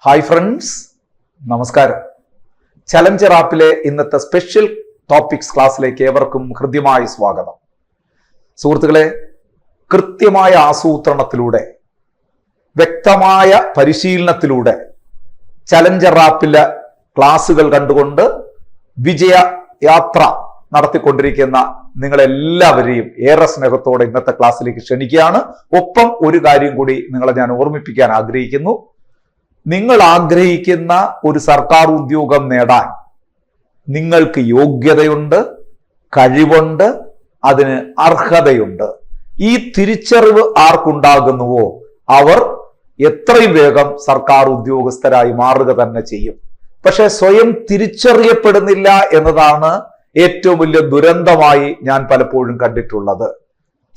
Hi friends, നമസ്കാരം. Challenger ആപ്പിലെ ഇന്നത്തെ special topics ക്ലാസ്സിലേക്ക് ഏവർക്കും ഹൃദ്യമായ സ്വാഗതം. സുഹൃത്തുക്കളെ, കൃത്യമായ ആസൂത്രണത്തിലൂടെ, വ്യക്തമായ പരിശീലനത്തിലൂടെ ചലഞ്ചർ ആപ്പിലെ ക്ലാസ്സുകൾ കണ്ടുകൊണ്ട് വിജയ യാത്ര നടത്തിക്കൊണ്ടിരിക്കുന്ന നിങ്ങളെല്ലാവരെയും ഏറെ സ്നേഹത്തോടെ ഇന്നത്തെ ക്ലാസ്സിലേക്ക് ക്ഷണിക്കുകയാണ്. ഒപ്പം ഒരു കാര്യം കൂടി നിങ്ങളെ ഞാൻ ഓർമ്മിപ്പിക്കാൻ ആഗ്രഹിക്കുന്നു. നിങ്ങൾ ആഗ്രഹിക്കുന്ന ഒരു സർക്കാർ ഉദ്യോഗം നേടാൻ നിങ്ങൾക്ക് യോഗ്യതയുണ്ട്, കഴിവുണ്ട്, അതിന് അർഹതയുണ്ട്. ഈ തിരിച്ചറിവ് ആർക്കുണ്ടാകുന്നുവോ അവർ എത്രയും വേഗം സർക്കാർ ഉദ്യോഗസ്ഥരായി മാറുക തന്നെ ചെയ്യും. പക്ഷെ സ്വയം തിരിച്ചറിയപ്പെടുന്നില്ല എന്നതാണ് ഏറ്റവും വലിയ ദുരന്തമായി ഞാൻ പലപ്പോഴും കണ്ടിട്ടുള്ളത്.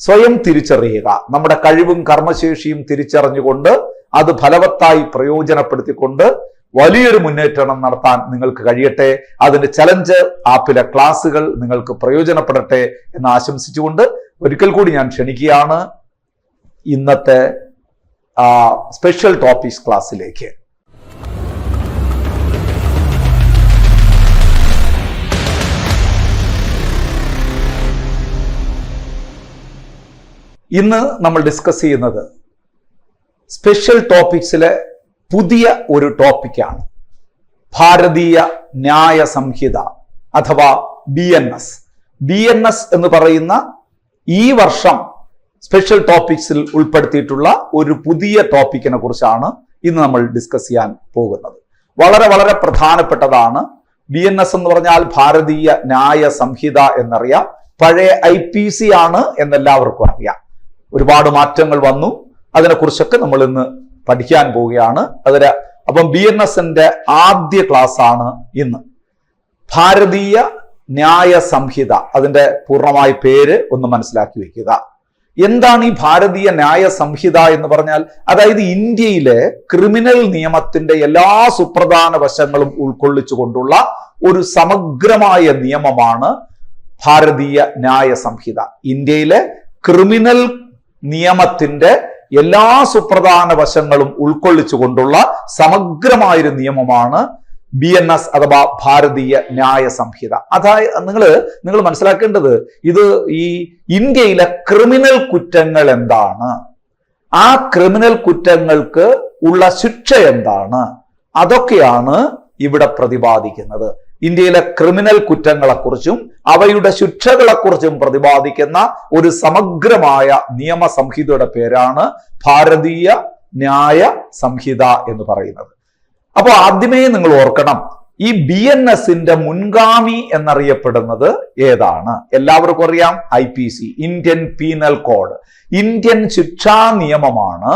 സ്വയം തിരിച്ചറിയുക, നമ്മുടെ കഴിവും കർമ്മശേഷിയും തിരിച്ചറിഞ്ഞുകൊണ്ട് അത് ഫലവത്തായി പ്രയോജനപ്പെടുത്തിക്കൊണ്ട് വലിയൊരു മുന്നേറ്റം നടത്താൻ നിങ്ങൾക്ക് കഴിയട്ടെ. അതിന്റെ ചലഞ്ച് ആപ്പിലെ ക്ലാസ്സുകൾ നിങ്ങൾക്ക് പ്രയോജനപ്പെടട്ടെ എന്ന് ആശംസിച്ചുകൊണ്ട് ഒരിക്കൽ കൂടി ഞാൻ ക്ഷണിക്കുകയാണ് ഇന്നത്തെ സ്പെഷ്യൽ ടോപ്പിക്സ് ക്ലാസ്സിലേക്ക്. ഇന്ന് നമ്മൾ ഡിസ്കസ് ചെയ്യുന്നത് സ്പെഷ്യൽ ടോപ്പിക്സിലെ പുതിയ ഒരു ടോപ്പിക്കാണ്. ഭാരതീയ ന്യായ സംഹിത അഥവാ BNS. BNS എന്ന് പറയുന്ന ഈ വർഷം സ്പെഷ്യൽ ടോപ്പിക്സിൽ ഉൾപ്പെടുത്തിയിട്ടുള്ള ഒരു പുതിയ ടോപ്പിക്കിനെ കുറിച്ചാണ് ഇന്ന് നമ്മൾ ഡിസ്കസ് ചെയ്യാൻ പോകുന്നത്. വളരെ വളരെ പ്രധാനപ്പെട്ടതാണ്. BNS എന്ന് പറഞ്ഞാൽ ഭാരതീയ ന്യായ സംഹിത എന്നറിയാം. പഴയ IPC ആണ് എന്നെല്ലാവർക്കും അറിയാം. ഒരുപാട് മാറ്റങ്ങൾ വന്നു. അതിനെക്കുറിച്ചൊക്കെ നമ്മൾ ഇന്ന് പഠിക്കാൻ പോവുകയാണ്. അപ്പം BNSന്റെ ആദ്യ ക്ലാസ് ആണ് ഇന്ന്. ഭാരതീയ ന്യായ സംഹിത, അതിന്റെ പൂർണ്ണമായ പേര് ഒന്ന് മനസ്സിലാക്കി വെക്കുക. എന്താണ് ഈ ഭാരതീയ ന്യായ സംഹിത എന്ന് പറഞ്ഞാൽ? അതായത് ഇന്ത്യയിലെ ക്രിമിനൽ നിയമത്തിന്റെ എല്ലാ സുപ്രധാന വശങ്ങളും ഉൾക്കൊള്ളിച്ചുകൊണ്ടുള്ള ഒരു സമഗ്രമായ നിയമമാണ് ഭാരതീയ ന്യായ സംഹിത. ഇന്ത്യയിലെ ക്രിമിനൽ നിയമത്തിന്റെ എല്ലാ സുപ്രധാന വശങ്ങളും ഉൾക്കൊള്ളിച്ചുകൊണ്ടുള്ള സമഗ്രമായൊരു നിയമമാണ് BNS അഥവാ ഭാരതീയ ന്യായ സംഹിത. അതായത് നിങ്ങൾ മനസ്സിലാക്കേണ്ടത്, ഇത് ഈ ഇന്ത്യയിലെ ക്രിമിനൽ കുറ്റങ്ങൾ എന്താണ്, ആ ക്രിമിനൽ കുറ്റങ്ങൾക്ക് ഉള്ള ശിക്ഷ എന്താണ്, അതൊക്കെയാണ് ഇവിടെ പ്രതിപാദിക്കുന്നത്. ഇന്ത്യയിലെ ക്രിമിനൽ കുറ്റങ്ങളെക്കുറിച്ചും അവയുടെ ശിക്ഷകളെക്കുറിച്ചും പ്രതിപാദിക്കുന്ന ഒരു സമഗ്രമായ നിയമസംഹിതയുടെ പേരാണ് ഭാരതീയ ന്യായ സംഹിത എന്ന് പറയുന്നത്. അപ്പോൾ ആദ്യമേ നിങ്ങൾ ഓർക്കണം, ഈ BNSന്റെ മുൻഗാമി എന്നറിയപ്പെടുന്നത് ഏതാണ്? എല്ലാവർക്കും അറിയാം, IPC, Indian penal code. Indian ശിക്ഷാ നിയമമാണ്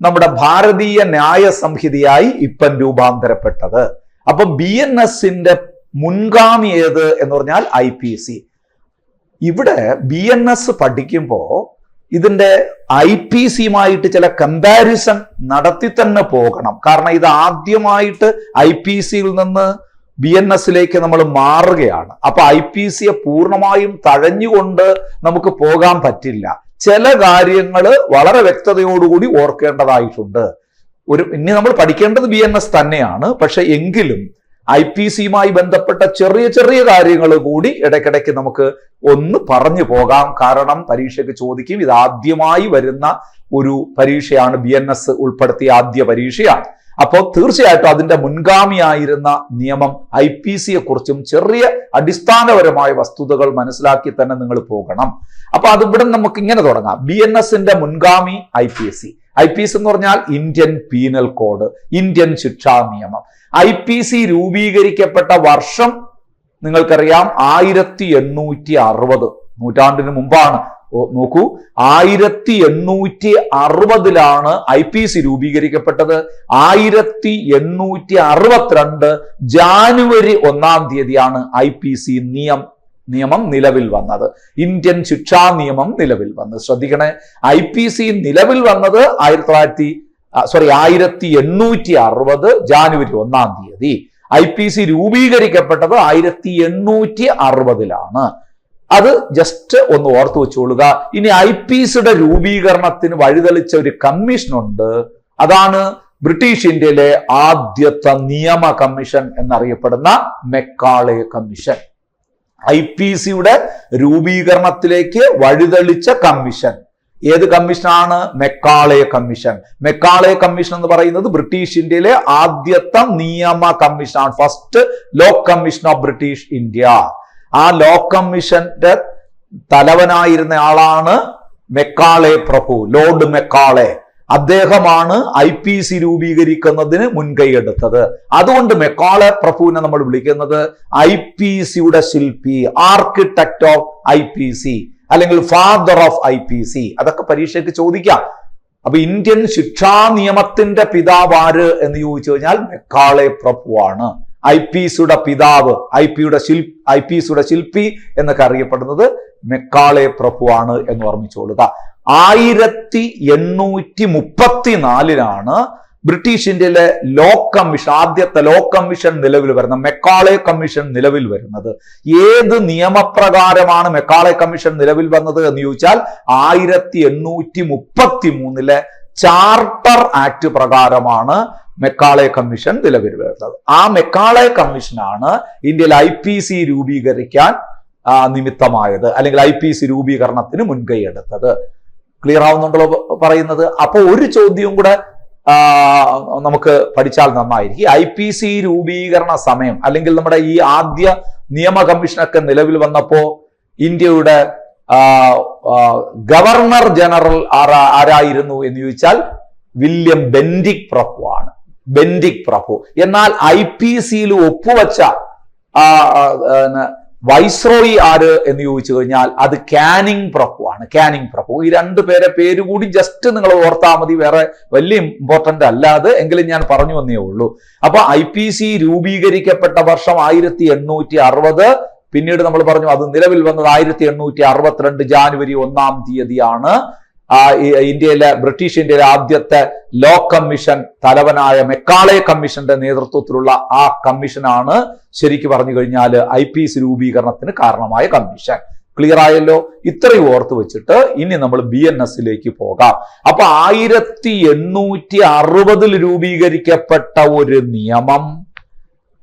നമ്മുടെ ഭാരതീയ ന്യായ സംഹിതയായി ഇപ്പം രൂപാന്തരപ്പെട്ടത്. അപ്പൊ BNSന്റെ മുൻഗാമി ഏത് എന്ന് പറഞ്ഞാൽ IPC. ഇവിടെ BNS പഠിക്കുമ്പോൾ ഇതിന്റെ IPCയുമായിട്ട് ചില കമ്പാരിസൺ നടത്തി തന്നെ പോകണം. കാരണം ഇത് ആദ്യമായിട്ട് IPCയിൽ നിന്ന് BNSലേക്ക് നമ്മൾ മാറുകയാണ്. അപ്പൊ IPCയെ പൂർണ്ണമായും തഴഞ്ഞുകൊണ്ട് നമുക്ക് പോകാൻ പറ്റില്ല. ചില കാര്യങ്ങൾ വളരെ വ്യക്തതയോടുകൂടി ഓർക്കേണ്ടതായിട്ടുണ്ട്. ഇനി നമ്മൾ പഠിക്കേണ്ടത് BNS തന്നെയാണ്. പക്ഷെ എങ്കിലും IPCയുമായി ബന്ധപ്പെട്ട ചെറിയ ചെറിയ കാര്യങ്ങൾ കൂടി ഇടയ്ക്കിടയ്ക്ക് നമുക്ക് ഒന്ന് പറഞ്ഞു പോകാം. കാരണം പരീക്ഷയ്ക്ക് ചോദിക്കും. ഇത് ആദ്യമായി വരുന്ന ഒരു പരീക്ഷയാണ്, BNS ഉൾപ്പെടുത്തിയ ആദ്യ പരീക്ഷയാണ്. അപ്പോൾ തീർച്ചയായിട്ടും അതിന്റെ മുൻഗാമിയായിരുന്ന നിയമം IPCയെ കുറിച്ചും ചെറിയ അടിസ്ഥാനപരമായ വസ്തുതകൾ മനസ്സിലാക്കി തന്നെ നിങ്ങൾ പോകണം. അപ്പൊ അതിവിടെ നമുക്ക് ഇങ്ങനെ തുടങ്ങാം. BNSന്റെ മുൻഗാമി IPC. IPC എന്ന് പറഞ്ഞാൽ ഇന്ത്യൻ പീനൽ കോഡ്, ഇന്ത്യൻ ശിക്ഷാ നിയമം. IPC രൂപീകരിക്കപ്പെട്ട വർഷം നിങ്ങൾക്കറിയാം 1860, നൂറ്റാണ്ടിന് മുമ്പാണ്. നോക്കൂ, 1860 IPC രൂപീകരിക്കപ്പെട്ടത്. 1862 ജാനുവരി 1 IPC നിയമം നിലവിൽ വന്നത്. ഇന്ത്യൻ ശിക്ഷാ നിയമം നിലവിൽ വന്നത്. ശ്രദ്ധിക്കണേ, IPC നിലവിൽ വന്നത് 1860 ജാനുവരി 1 IPC രൂപീകരിക്കപ്പെട്ടത് 1860. അത് ജസ്റ്റ് ഒന്ന് ഓർത്തു വെച്ചോളുക. ഇനി IPCയുടെ രൂപീകരണത്തിന് വഴിതെളിച്ച ഒരു കമ്മീഷൻ ഉണ്ട്. അതാണ് ബ്രിട്ടീഷ് ഇന്ത്യയിലെ ആദ്യത്തെ നിയമ കമ്മീഷൻ എന്നറിയപ്പെടുന്ന മെക്കാളെ കമ്മീഷൻ. IPCയുടെ രൂപീകരണത്തിലേക്ക് വഴിതെളിച്ച കമ്മീഷൻ. ഏത് കമ്മീഷനാണ്? Macaulay commission. മെക്കാളെ കമ്മീഷൻ എന്ന് പറയുന്നത് ബ്രിട്ടീഷ് ഇന്ത്യയിലെ ആദ്യത്തെ നിയമ കമ്മീഷനാണ്. First law commission of British India. ആ ലോ കമ്മീഷന്റെ തലവനായിരുന്ന ആളാണ് മെക്കാളെ പ്രഭു, ലോർഡ് മെക്കാളെ. അദ്ദേഹമാണ് IPC രൂപീകരിക്കുന്നതിന് മുൻകൈയെടുത്തത്. അതുകൊണ്ട് മെക്കാളെ പ്രഭുവിനെ നമ്മൾ വിളിക്കുന്നത് IPCയുടെ ശില്പി, ആർക്കിടെക്ട് ഓഫ് IPC, അല്ലെങ്കിൽ ഫാദർ ഓഫ് IPC. അതൊക്കെ പരീക്ഷയ്ക്ക് ചോദിക്കാം. അപ്പൊ ഇന്ത്യൻ ശിക്ഷാ നിയമത്തിന്റെ പിതാവ് ആര് എന്ന് ചോദിച്ചു കഴിഞ്ഞാൽ മെക്കാളെ പ്രഭുവാണ്. IPCയുടെ പിതാവ്, IPCയുടെ ശില്പി എന്നൊക്കെ അറിയപ്പെടുന്നത് മെക്കാളെ പ്രഭുവാണ് എന്ന് ഓർമ്മിച്ചുകൊള്ളുക. 1834 ബ്രിട്ടീഷ് ഇന്ത്യയിലെ ലോ കമ്മീഷൻ, ആദ്യത്തെ ലോ കമ്മീഷൻ നിലവിൽ വരുന്നത്, മെക്കാളെ കമ്മീഷൻ നിലവിൽ വരുന്നത്. ഏത് നിയമപ്രകാരമാണ് മെക്കാളെ കമ്മീഷൻ നിലവിൽ വന്നത് എന്ന് ചോദിച്ചാൽ 1833 ചാർട്ടർ ആക്ട് പ്രകാരമാണ് മെക്കാളെ കമ്മീഷൻ നിലവിൽ വരുന്നത്. ആ മെക്കാളെ കമ്മീഷനാണ് ഇന്ത്യയിൽ IPC രൂപീകരിക്കാൻ നിമിത്തമായത്, അല്ലെങ്കിൽ IPC രൂപീകരണത്തിന് മുൻകൈ എടുത്തത്. ക്ലിയർ ആവുന്നുണ്ടല്ലോ പറയുന്നത്? അപ്പൊ ഒരു ചോദ്യവും കൂടെ നമുക്ക് പഠിച്ചാൽ നന്നായിരിക്കും. IPC രൂപീകരണ സമയം, അല്ലെങ്കിൽ നമ്മുടെ ഈ ആദ്യ നിയമ കമ്മീഷനൊക്കെ നിലവിൽ വന്നപ്പോ ഇന്ത്യയുടെ ഗവർണർ ജനറൽ ആരായിരുന്നു എന്ന് ചോദിച്ചാൽ വില്യം ബെന്റിക് പ്രഭുവാണ്. ബെന്റിക് പ്രഭു. എന്നാൽ IPCയിൽ ഒപ്പുവെച്ച വൈസ്രോയി ആര് എന്ന് ചോദിച്ചു കഴിഞ്ഞാൽ അത് കാനിങ് പ്രഭുവാണ്. കാനിങ് പ്രഭു. ഈ രണ്ടു പേരെ പേര് കൂടി ജസ്റ്റ് നിങ്ങൾ ഓർത്താൽ മതി, വേറെ വലിയ ഇമ്പോർട്ടന്റ് അല്ലാതെ, എങ്കിലും ഞാൻ പറഞ്ഞു വന്നേ ഉള്ളൂ. അപ്പൊ IPC രൂപീകരിക്കപ്പെട്ട വർഷം 1860. പിന്നീട് നമ്മൾ പറഞ്ഞു അത് നിലവിൽ വന്നത് 1862 ജാനുവരി 1 ഇന്ത്യയിലെ ബ്രിട്ടീഷ് ഇന്ത്യയിലെ ആദ്യത്തെ ലോ കമ്മീഷൻ തലവനായ മെക്കാളെ കമ്മീഷന്റെ നേതൃത്വത്തിലുള്ള ആ കമ്മീഷനാണ് ശരിക്കും പറഞ്ഞു കഴിഞ്ഞാൽ IPC രൂപീകരണത്തിന് കാരണമായ കമ്മീഷൻ. ക്ലിയർ ആയല്ലോ? ഇത്രയും ഓർത്ത് വെച്ചിട്ട് ഇനി നമ്മൾ BNSലേക്ക് പോകാം. അപ്പൊ 1860 രൂപീകരിക്കപ്പെട്ട ഒരു നിയമം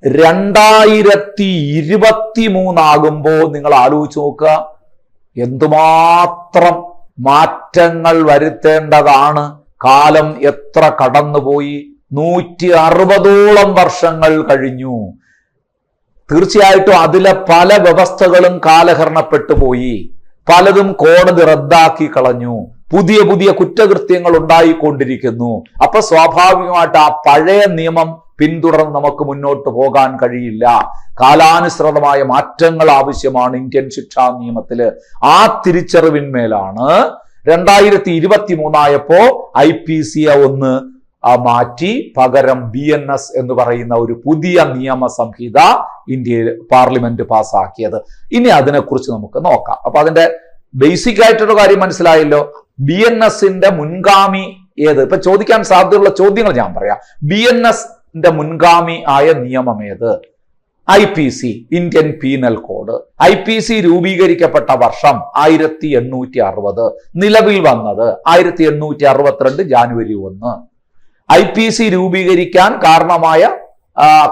2023 ആകുമ്പോ നിങ്ങൾ ആലോചിച്ച് നോക്കുക, എന്തുമാത്രം മാറ്റങ്ങൾ വരുത്തേണ്ടതാണ്. കാലം എത്ര കടന്നുപോയി, 160ഓളം വർഷങ്ങൾ കഴിഞ്ഞു. തീർച്ചയായിട്ടും അതിലെ പല വ്യവസ്ഥകളും കാലഹരണപ്പെട്ടു പോയി, പലതും കോടതി റദ്ദാക്കി കളഞ്ഞു, പുതിയ പുതിയ കുറ്റകൃത്യങ്ങൾ ഉണ്ടായിക്കൊണ്ടിരിക്കുന്നു. അപ്പൊ സ്വാഭാവികമായിട്ട് ആ പഴയ നിയമം പിന്തുടർന്ന് നമുക്ക് മുന്നോട്ട് പോകാൻ കഴിയില്ല. കാലാനുസൃതമായ മാറ്റങ്ങൾ ആവശ്യമാണ് ഇന്ത്യൻ ശിക്ഷാ നിയമത്തില്. ആ തിരിച്ചറിവിന്മേലാണ് 2023 ആയപ്പോ IPCയെ ഒന്ന് മാറ്റി പകരം BNS എന്ന് പറയുന്ന ഒരു പുതിയ നിയമ സംഹിത ഇന്ത്യയിൽ പാർലമെന്റ് പാസ്സാക്കിയത്. ഇനി അതിനെക്കുറിച്ച് നമുക്ക് നോക്കാം. അപ്പൊ അതിന്റെ ബേസിക് ആയിട്ടൊരു കാര്യം മനസ്സിലായല്ലോ. BNSന്റെ മുൻഗാമി ഏത്? ഇപ്പൊ ചോദിക്കാൻ സാധ്യതയുള്ള ചോദ്യങ്ങൾ ഞാൻ പറയാം. BNSന്റെ മുൻഗാമി ആയ നിയമം ഏത്? IPC, Indian penal code. IPC രൂപീകരിക്കപ്പെട്ട വർഷം 1860, നിലവിൽ വന്നത് 1862 ജാനുവരി 1. IPC രൂപീകരിക്കാൻ കാരണമായ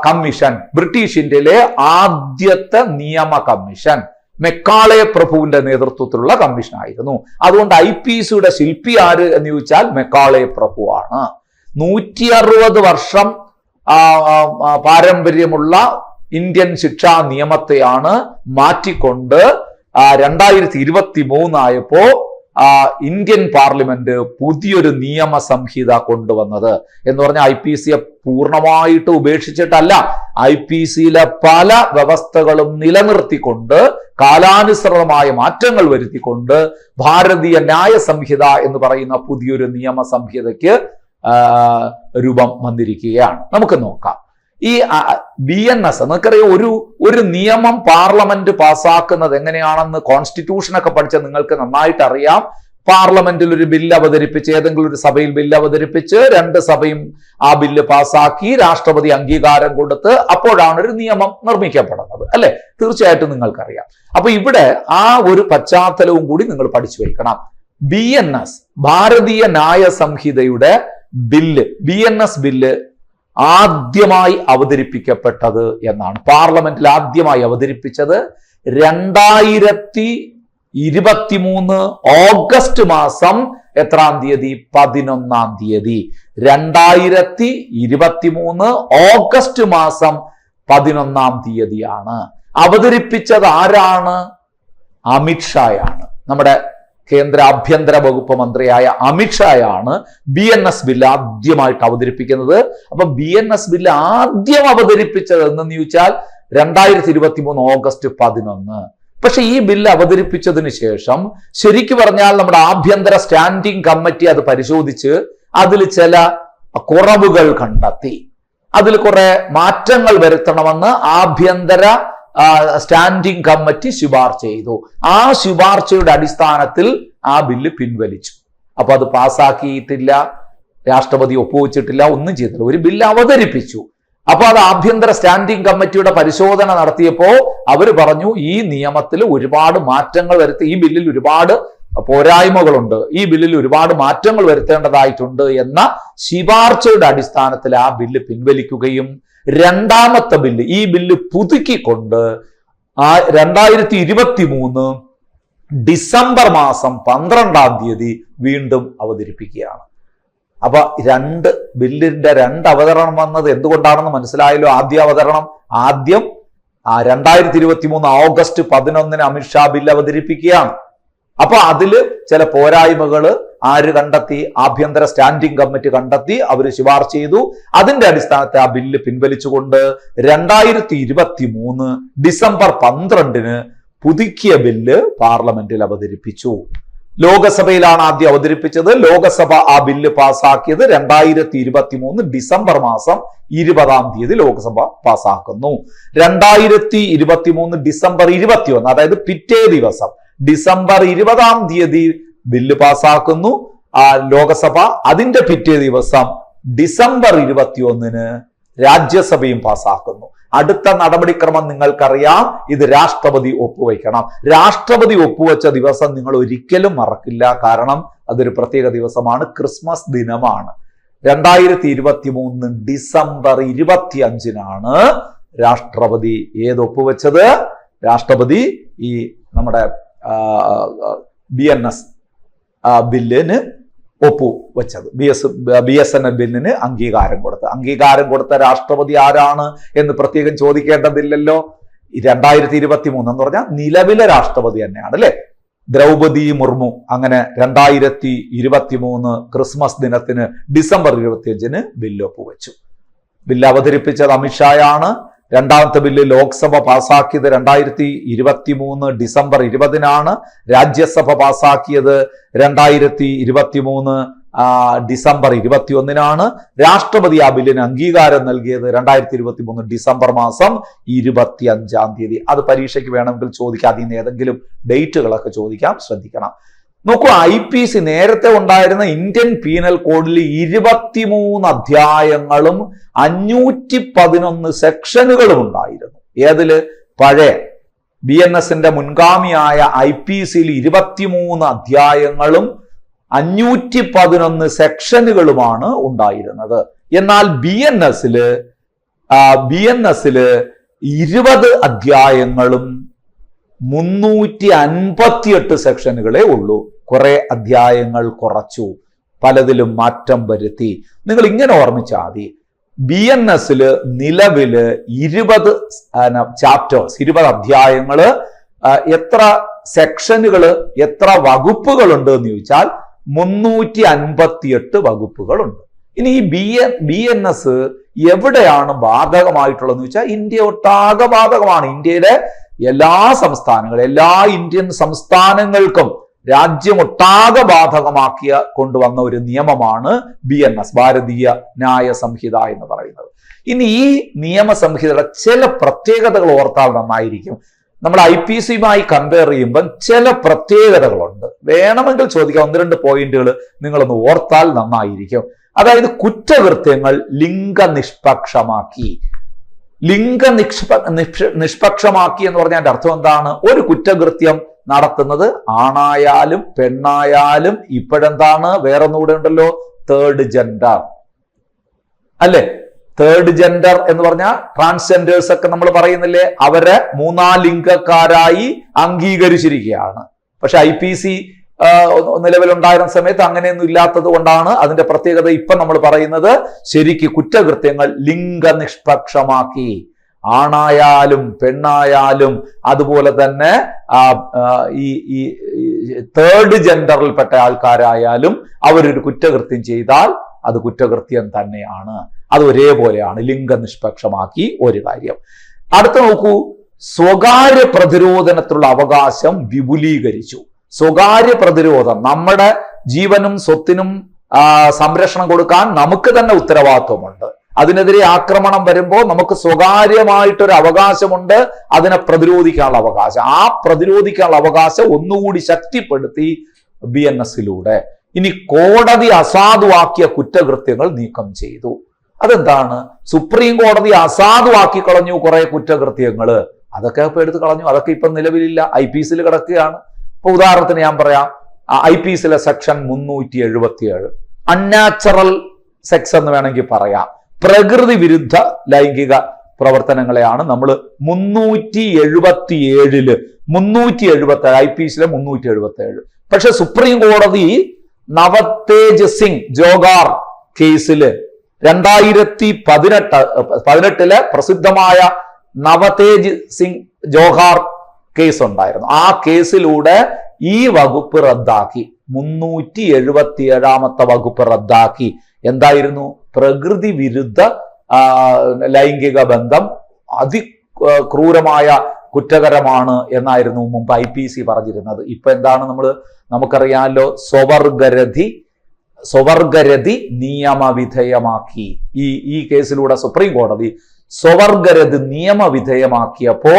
കമ്മീഷൻ ബ്രിട്ടീഷ് ഇന്ത്യയിലെ ആദ്യത്തെ നിയമ കമ്മീഷൻ മെക്കാളെ പ്രഭുവിന്റെ നേതൃത്വത്തിലുള്ള കമ്മീഷൻ ആയിരുന്നു. അതുകൊണ്ട് IPCയുടെ ശില്പി ആര് എന്ന് ചോദിച്ചാൽ മെക്കാളെ പ്രഭുവാണ്. 160 വർഷം പാരമ്പര്യമുള്ള ഇന്ത്യൻ ശിക്ഷാ നിയമത്തെയാണ് മാറ്റിക്കൊണ്ട് 2023 ആയപ്പോ ഇന്ത്യൻ പാർലമെന്റ് പുതിയൊരു നിയമ സംഹിത കൊണ്ടുവന്നത്. എന്ന് പറഞ്ഞാൽ IPCയെ പൂർണ്ണമായിട്ട് ഉപേക്ഷിച്ചിട്ടല്ല, IPCയിലെ പല വ്യവസ്ഥകളും നിലനിർത്തിക്കൊണ്ട് കാലാനുസൃതമായ മാറ്റങ്ങൾ വരുത്തിക്കൊണ്ട് ഭാരതീയ ന്യായ സംഹിത എന്ന് പറയുന്ന പുതിയൊരു നിയമ സംഹിതയ്ക്ക് രൂപം വന്നിരിക്കുകയാണ്. നമുക്ക് നോക്കാം. ഈ BNS നമുക്കറിയാം, ഒരു നിയമം പാർലമെന്റ് പാസ്സാക്കുന്നത് എങ്ങനെയാണെന്ന് കോൺസ്റ്റിറ്റ്യൂഷനൊക്കെ പഠിച്ച നിങ്ങൾക്ക് നന്നായിട്ട് അറിയാം. പാർലമെന്റിൽ ഒരു ബില്ല് അവതരിപ്പിച്ച്, ഏതെങ്കിലും ഒരു സഭയിൽ ബില്ല് അവതരിപ്പിച്ച് 2 സഭയും ആ ബില്ല് പാസ്സാക്കി രാഷ്ട്രപതി അംഗീകാരം കൊടുത്ത് അപ്പോഴാണ് ഒരു നിയമം നിർമ്മിക്കപ്പെടുന്നത്, അല്ലെ? തീർച്ചയായിട്ടും നിങ്ങൾക്കറിയാം. അപ്പൊ ഇവിടെ ആ ഒരു പശ്ചാത്തലവും കൂടി നിങ്ങൾ പഠിച്ചു വയ്ക്കണം. BNS ഭാരതീയ ന്യായ സംഹിതയുടെ ബില്ല് BNS ബില്ല് ആദ്യമായി അവതരിപ്പിക്കപ്പെട്ടത് എന്നാണ്. പാർലമെന്റിൽ ആദ്യമായി അവതരിപ്പിച്ചത് 2023 ഓഗസ്റ്റ് മാസം എത്രാം തീയതി? 11-ാം തീയതി. 2023 ഓഗസ്റ്റ് മാസം 11-ാം തീയതിയാണ്. അവതരിപ്പിച്ചത് ആരാണ്? അമിത്ഷായാണ്. നമ്മുടെ കേന്ദ്ര ആഭ്യന്തര വകുപ്പ് മന്ത്രിയായ അമിത്ഷായാണ് BNS ബില്ല് ആദ്യമായിട്ട് അവതരിപ്പിക്കുന്നത്. അപ്പൊ BNS ബില്ല് ആദ്യം അവതരിപ്പിച്ചത് എന്നു ചോദിച്ചാൽ 2023 ഓഗസ്റ്റ് 11. പക്ഷെ ഈ ബില്ല് അവതരിപ്പിച്ചതിന് ശേഷം ശരിക്കു പറഞ്ഞാൽ നമ്മുടെ ആഭ്യന്തര സ്റ്റാൻഡിംഗ് കമ്മിറ്റി അത് പരിശോധിച്ച് അതിൽ ചില കുറവുകൾ കണ്ടെത്തി. അതിൽ കുറെ മാറ്റങ്ങൾ വരുത്തണമെന്ന് ആഭ്യന്തര സ്റ്റാൻഡിംഗ് കമ്മിറ്റി ശുപാർശ ചെയ്തു. ആ ശുപാർശയുടെ അടിസ്ഥാനത്തിൽ ആ ബില്ല് പിൻവലിച്ചു. അപ്പൊ അത് പാസ്സാക്കിയിട്ടില്ല, രാഷ്ട്രപതി ഒപ്പുവെച്ചിട്ടില്ല, ഒന്നും ചെയ്തില്ല. ഒരു ബില്ല് അവതരിപ്പിച്ചു. അപ്പൊ അത് ആഭ്യന്തര സ്റ്റാൻഡിംഗ് കമ്മിറ്റിയുടെ പരിശോധന നടത്തിയപ്പോ അവർ പറഞ്ഞു ഈ നിയമത്തിൽ ഒരുപാട് മാറ്റങ്ങൾ വരുത്തി, ഈ ബില്ലിൽ ഒരുപാട് പോരായ്മകളുണ്ട്, ഈ ബില്ലിൽ ഒരുപാട് മാറ്റങ്ങൾ വരുത്തേണ്ടതായിട്ടുണ്ട് എന്ന ശുപാർശയുടെ അടിസ്ഥാനത്തിൽ ആ ബില്ല് പിൻവലിക്കുകയും രണ്ടാമത്തെ ബില്ല്, ഈ ബില്ല് പുതുക്കിക്കൊണ്ട് 2023 ഡിസംബർ മാസം 12-ാം തീയതി വീണ്ടും അവതരിപ്പിക്കുകയാണ്. അപ്പൊ ബില്ലിന്റെ അവതരണം വന്നത് എന്തുകൊണ്ടാണെന്ന് മനസ്സിലായല്ലോ. ആദ്യം 2023 ഓഗസ്റ്റ് 11 അമിത്ഷാ ബില്ല് അവതരിപ്പിക്കുകയാണ്. അപ്പൊ അതില് ചില പോരായ്മകൾ ആര് കണ്ടെത്തി? ആഭ്യന്തര സ്റ്റാൻഡിംഗ് കമ്മിറ്റി കണ്ടെത്തി. അവർ ശുപാർശ ചെയ്തു. അതിന്റെ അടിസ്ഥാനത്തിൽ ആ ബില്ല് പിൻവലിച്ചുകൊണ്ട് 2023 ഡിസംബർ 12 പുതുക്കിയ ബില്ല് പാർലമെന്റിൽ അവതരിപ്പിച്ചു. ലോകസഭയിലാണ് ആദ്യം അവതരിപ്പിച്ചത്. ലോകസഭ ആ ബില്ല് പാസ്സാക്കിയത് 2023 ഡിസംബർ മാസം 20-ാം തീയതി ലോക്സഭ പാസ്സാക്കുന്നു. 2023 ഡിസംബർ 21, അതായത് പിറ്റേ ദിവസം ഡിസംബർ 20-ാം തീയതി ബില്ല് പാസ്സാക്കുന്നു ലോകസഭ. അതിന്റെ പിറ്റേ ദിവസം ഡിസംബർ 21 രാജ്യസഭയും പാസ്സാക്കുന്നു. അടുത്ത നടപടിക്രമം നിങ്ങൾക്കറിയാം. ഇത് രാഷ്ട്രപതി ഒപ്പുവയ്ക്കണം. രാഷ്ട്രപതി ഒപ്പുവെച്ച ദിവസം നിങ്ങൾ ഒരിക്കലും മറക്കില്ല. കാരണം അതൊരു പ്രത്യേക ദിവസമാണ്, ക്രിസ്മസ് ദിനമാണ്. 2023 ഡിസംബർ 25-നാണ് രാഷ്ട്രപതി ഒപ്പുവെച്ചത്? രാഷ്ട്രപതി ഈ നമ്മുടെ BNS ബില്ലിന് ഒപ്പുവെച്ചത്. BSNL ബില്ലിന് അംഗീകാരം കൊടുത്ത രാഷ്ട്രപതി ആരാണ് എന്ന് പ്രത്യേകം ചോദിക്കേണ്ടതില്ലല്ലോ. 2023 എന്ന് പറഞ്ഞാൽ നിലവിലെ രാഷ്ട്രപതി തന്നെയാണ് അല്ലെ, ദ്രൗപദി മുർമു. അങ്ങനെ 2023 ക്രിസ്മസ് ദിനത്തിന് ഡിസംബർ 25-ന് ബില്ല് ഒപ്പുവെച്ചു. ബില്ല് അവതരിപ്പിച്ചത് അമിത്ഷായാണ്. രണ്ടാമത്തെ ബില്ല് ലോക്സഭ പാസാക്കിയത് 2023 ഡിസംബർ 20-നാണ്. രാജ്യസഭ പാസാക്കിയത് 2023 ഡിസംബർ 21-നാണ്. രാഷ്ട്രപതി ആ ബില്ലിന് അംഗീകാരം നൽകിയത് 2023 ഡിസംബർ മാസം 25-ാം തീയതി. അത് പരീക്ഷയ്ക്ക് വേണമെങ്കിൽ ചോദിക്കാം. അതിൽ നിന്ന് ഏതെങ്കിലും ഡേറ്റുകളൊക്കെ ചോദിക്കാം, ശ്രദ്ധിക്കണം. നോക്കൂ, IPC നേരത്തെ ഉണ്ടായിരുന്ന ഇന്ത്യൻ പീനൽ കോഡിൽ 23 അധ്യായങ്ങളും 511 സെക്ഷനുകളും ഉണ്ടായിരുന്നു. ഏതില്? പഴയ BNSന്റെ മുൻഗാമിയായ IPCയിൽ 23 അധ്യായങ്ങളും 511 സെക്ഷനുകളുമാണ് ഉണ്ടായിരുന്നത്. എന്നാൽ BNSല് 20 അധ്യായങ്ങളും 358 സെക്ഷനുകളേ ഉള്ളൂ. കുറെ അധ്യായങ്ങൾ കുറച്ചു, പലതിലും മാറ്റം വരുത്തി. നിങ്ങൾ ഇങ്ങനെ ഓർമ്മിച്ചാൽ മതി, BNSല് നിലവില് 20 ചാപ്റ്റേഴ്സ്, 20 അധ്യായങ്ങള്, എത്ര സെക്ഷനുകള്, എത്ര വകുപ്പുകളുണ്ട് എന്ന് ചോദിച്ചാൽ 358 വകുപ്പുകളുണ്ട്. ഇനി ഈ BNS എവിടെയാണ് ബാധകമായിട്ടുള്ളതെന്ന് ചോദിച്ചാൽ ഇന്ത്യ ഒട്ടാകെ ബാധകമാണ്. ഇന്ത്യയിലെ എല്ലാ ഇന്ത്യൻ സംസ്ഥാനങ്ങൾക്കും രാജ്യമൊട്ടാകെ ബാധകമാക്കിയ കൊണ്ടുവന്ന ഒരു നിയമമാണ് BNS, ഭാരതീയ ന്യായ സംഹിത എന്ന് പറയുന്നത്. ഇനി ഈ നിയമസംഹിതയുടെ ചില പ്രത്യേകതകൾ ഓർത്താൽ നന്നായിരിക്കും. നമ്മൾ IPCയുമായി കമ്പയർ ചെയ്യുമ്പോൾ ചില പ്രത്യേകതകളുണ്ട്. വേണമെങ്കിൽ ചോദിക്കാം, 1-2 പോയിന്റുകൾ നിങ്ങളൊന്ന് ഓർത്താൽ നന്നായിരിക്കും. അതായത് കുറ്റകൃത്യങ്ങൾ ലിംഗനിഷ്പക്ഷമാക്കി. നിഷ്പക്ഷമാക്കി എന്ന് പറഞ്ഞാൽ അർത്ഥം എന്താണ്? ഒരു കുറ്റകൃത്യം നടത്തുന്നത് ആണായാലും പെണ്ണായാലും, ഇപ്പോഴെന്താണ് വേറൊന്നുകൂടെ ഉണ്ടല്ലോ, തേർഡ് ജെൻഡർ അല്ലെ? തേർഡ് ജെൻഡർ എന്ന് പറഞ്ഞാൽ ട്രാൻസ്ജെൻഡേഴ്സ് ഒക്കെ നമ്മൾ പറയുന്നില്ലേ, അവരെ മൂന്നാം ലിംഗക്കാരായി അംഗീകരിച്ചിരിക്കുകയാണ്. പക്ഷെ IPC നിലവിലുണ്ടായിരുന്ന സമയത്ത് അങ്ങനെയൊന്നും ഇല്ലാത്തത് കൊണ്ടാണ് അതിന്റെ പ്രത്യേകത. ഇപ്പൊ നമ്മൾ പറയുന്നത് ശരിക്ക് കുറ്റകൃത്യങ്ങൾ ലിംഗനിഷ്പക്ഷമാക്കി, ആണായാലും പെണ്ണായാലും അതുപോലെ തന്നെ ഈ തേർഡ് ജെൻഡറിൽപ്പെട്ട ആൾക്കാരായാലും അവരൊരു കുറ്റകൃത്യം ചെയ്താൽ അത് കുറ്റകൃത്യം തന്നെയാണ്. അത് ഒരേപോലെയാണ്, ലിംഗനിഷ്പക്ഷമാക്കി ഒരു കാര്യം. അടുത്ത നോക്കൂ, സ്വകാര്യ പ്രതിരോധനത്തിലുള്ള അവകാശം വിപുലീകരിച്ചു. സ്വകാര്യ പ്രതിരോധം, നമ്മുടെ ജീവനും സ്വത്തിനും സംരക്ഷണം കൊടുക്കാൻ നമുക്ക് തന്നെ ഉത്തരവാദിത്വമുണ്ട്. അതിനെതിരെ ആക്രമണം വരുമ്പോൾ നമുക്ക് സ്വകാര്യമായിട്ടൊരു അവകാശമുണ്ട്, അതിനെ പ്രതിരോധിക്കാനുള്ള അവകാശം. ആ പ്രതിരോധിക്കാനുള്ള അവകാശം ഒന്നുകൂടി ശക്തിപ്പെടുത്തി BNSലൂടെ. ഇനി കോടതി അസാധുവാക്കിയ കുറ്റകൃത്യങ്ങൾ നീക്കം ചെയ്തു. അതെന്താണ്? സുപ്രീം കോടതി അസാധുവാക്കി കളഞ്ഞു കുറെ കുറ്റകൃത്യങ്ങൾ, അതൊക്കെ ഇപ്പൊ എടുത്ത് കളഞ്ഞു. അതൊക്കെ ഇപ്പൊ നിലവിലില്ല, IPCൽ കിടക്കുകയാണ്. ഇപ്പൊ ഉദാഹരണത്തിന് ഞാൻ പറയാം, IPCലെ സെക്ഷൻ 377 അൺനാച്ചുറൽ സെക്സ് എന്ന് വേണമെങ്കിൽ പറയാം, പ്രകൃതി വിരുദ്ധ ലൈംഗിക പ്രവർത്തനങ്ങളെയാണ് നമ്മൾ 377 IPCലെ 377. പക്ഷെ സുപ്രീം കോടതി നവതേജ് സിംഗ് ജോഗാർ കേസില് 2018 പ്രസിദ്ധമായ നവതേജ് സിംഗ് ജോഹാർ കേസ് ഉണ്ടായിരുന്നു. ആ കേസിലൂടെ ഈ വകുപ്പ് റദ്ദാക്കി, 377 വകുപ്പ് റദ്ദാക്കി. എന്തായിരുന്നു? പ്രകൃതി വിരുദ്ധ ലൈംഗിക ബന്ധം അതിക്രൂരമായ കുറ്റകരമാണ് എന്നായിരുന്നു മുമ്പ് IPC പറഞ്ഞിരുന്നത്. ഇപ്പൊ എന്താണ് നമുക്കറിയാമല്ലോ, സ്വവർഗരതി നിയമവിധേയമാക്കി. ഈ കേസിലൂടെ സുപ്രീം കോടതി സ്വവർഗരതി നിയമവിധേയമാക്കിയപ്പോ